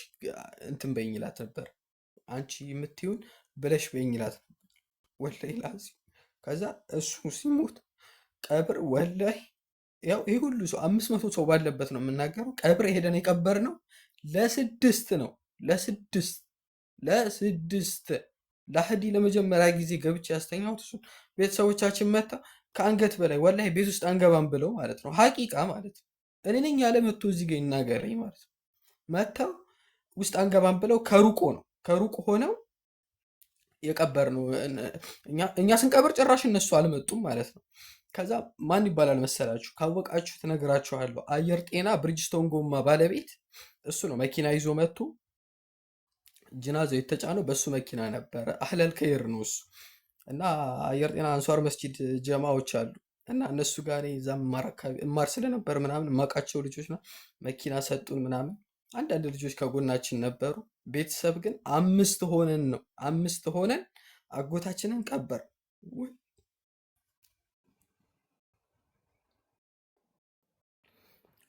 እንትን በይኝ ይላት ነበር። አንቺ የምትይውን ብለሽ በይኝ ይላት ነበር ወላሂ ላዚም። ከዛ እሱ ሲሞት ቀብር ወላሂ ያው ይህ ሁሉ ሰው 500 ሰው ባለበት ነው የምናገረው። ቀብር ሄደን የቀበር ነው ለ6 ነው ለ6 ላህዲ ለመጀመሪያ ጊዜ ገብቼ ያስተኛሁት እሱን ቤተሰቦቻችን መታ ከአንገት በላይ ወላሂ ቤት ውስጥ አንገባም ብለው ማለት ነው። ሀቂቃ ማለት ነው። እኔ ነኝ ያለ መጥቶ እዚህ ጋር ይናገረኝ ማለት ነው። መጥተው ውስጥ አንገባም ብለው ከሩቅ ሆነው የቀበር ነው። እኛ ስንቀብር ጭራሽ እነሱ አልመጡም ማለት ነው። ከዛ ማን ይባላል መሰላችሁ? ካወቃችሁ ትነግራችኋለሁ። አየር ጤና ብሪጅስቶን ጎማ ባለቤት እሱ ነው። መኪና ይዞ መጥቶ ጅናዛው የተጫነው በሱ መኪና ነበረ። አህለል ከይር ነው እሱ እና አየር ጤና አንሷር መስጂድ ጀማዎች አሉ እና እነሱ ጋር እኔ እዛ እማር ስለነበር ምናምን የማውቃቸው ልጆች መኪና ሰጡን ምናምን። አንዳንድ ልጆች ከጎናችን ነበሩ። ቤተሰብ ግን 5 ሆነን ነው 5 ሆነን አጎታችንን ቀበር።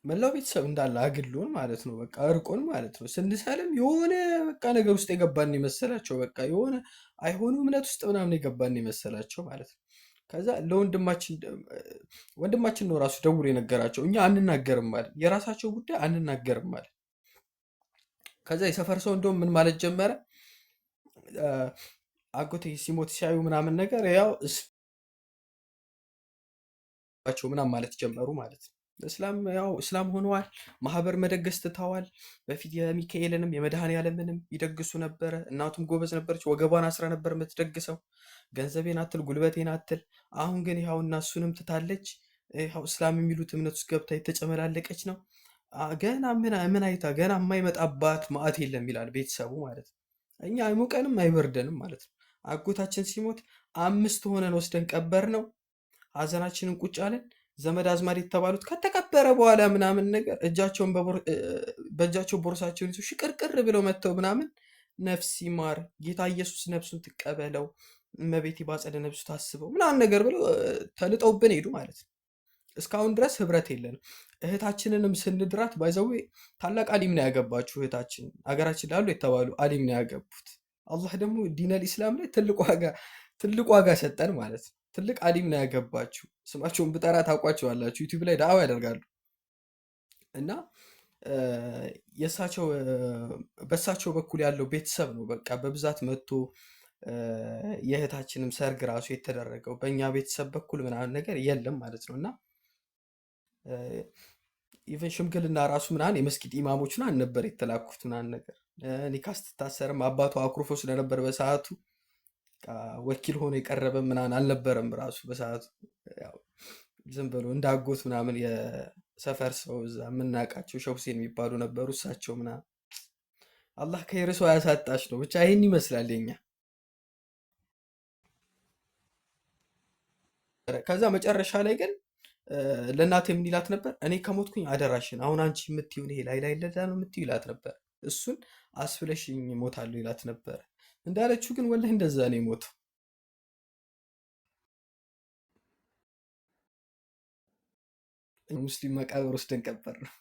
መላው ቤተሰብ እንዳለ አግሎን ማለት ነው። በቃ እርቆን ማለት ነው። ስንሰልም የሆነ በቃ ነገር ውስጥ የገባን የመሰላቸው በቃ የሆነ አይሆኑ እምነት ውስጥ ምናምን የገባን የመሰላቸው ማለት ነው። ከዛ ወንድማችን ነው ራሱ ደውሎ የነገራቸው። እኛ አንናገርም ማለት የራሳቸው ጉዳይ አንናገርም ማለት። ከዛ የሰፈር ሰው እንደውም ምን ማለት ጀመረ፣ አጎቴ ሲሞት ሲያዩ ምናምን ነገር ያው ምናምን ማለት ጀመሩ ማለት ነው። እስላም ሆነዋል። ማህበር መደገስ ትተዋል። በፊት የሚካኤልንም የመድኃኔዓለምንም ይደግሱ ነበረ። እናቱም ጎበዝ ነበረች። ወገቧን አስራ ነበር የምትደግሰው። ገንዘቤን አትል ጉልበቴን አትል። አሁን ግን ይኸው እና እሱንም ትታለች። ይኸው እስላም የሚሉት እምነት ውስጥ ገብታ የተጨመላለቀች ነው። ገና ምን አይታ ገና የማይመጣባት ማዕት የለም ይላል ቤተሰቡ ማለት ነው። እኛ አይሞቀንም አይበርደንም ማለት ነው። አጎታችን ሲሞት 5 ሆነን ወስደን ቀበር ነው። ሀዘናችንን ቁጭ አለን። ዘመድ አዝማድ የተባሉት ከተቀበረ በኋላ ምናምን ነገር በእጃቸው ቦርሳቸውን ይዘው ሽቅርቅር ብለው መጥተው ምናምን ነፍስ ይማር ጌታ ኢየሱስ ነፍሱን ትቀበለው እመቤቴ ባጸደ ነፍሱ ታስበው ምናምን ነገር ብለው ተልጠውብን ሄዱ ማለት ነው። እስካሁን ድረስ ህብረት የለንም። እህታችንንም ስንድራት ባይዘዌ ታላቅ አሊም ነው ያገባችሁ እህታችን። ሀገራችን ላሉ የተባሉ አሊም ነው ያገቡት። አላህ ደግሞ ዲነል ኢስላም ላይ ትልቅ ዋጋ ሰጠን ማለት ነው። ትልቅ አሊም ነው ያገባችሁ። ስማቸውን ብጠራ ታውቋቸዋላችሁ። ዩቲዩብ ላይ ዳዕዋ ያደርጋሉ እና በእሳቸው በኩል ያለው ቤተሰብ ነው በቃ በብዛት መጥቶ የእህታችንም ሰርግ ራሱ የተደረገው። በእኛ ቤተሰብ በኩል ምናምን ነገር የለም ማለት ነው። እና ኢቨን ሽምግልና ራሱ ምናምን የመስጊድ ኢማሞች ምናምን ነበር የተላኩት ምናምን ነገር። ኒካ ስትታሰርም አባቱ አኩርፎ ስለነበር በሰዓቱ ወኪል ሆኖ የቀረበ ምናምን አልነበረም ራሱ በሰዓቱ። ዝም ብሎ እንዳጎት ምናምን የሰፈር ሰው እዛ የምናውቃቸው ሸህ ሁሴን የሚባሉ ነበሩ። እሳቸው ምናምን አላህ ከይርሶ ያሳጣች ነው። ብቻ ይህን ይመስላል የኛ። ከዛ መጨረሻ ላይ ግን ለእናቴ ምን ይላት ነበር? እኔ ከሞትኩኝ አደራሽን አሁን አንቺ የምትይውን ይሄ ላይ ለዳ ነው የምትይው ይላት ነበር። እሱን አስፍለሽኝ ሞታለሁ ይላት ነበር። እንዳለችው ግን ወላሂ እንደዛ ነው የሞተው። ሙስሊም መቃብር ውስጥ እንቀበር ነው።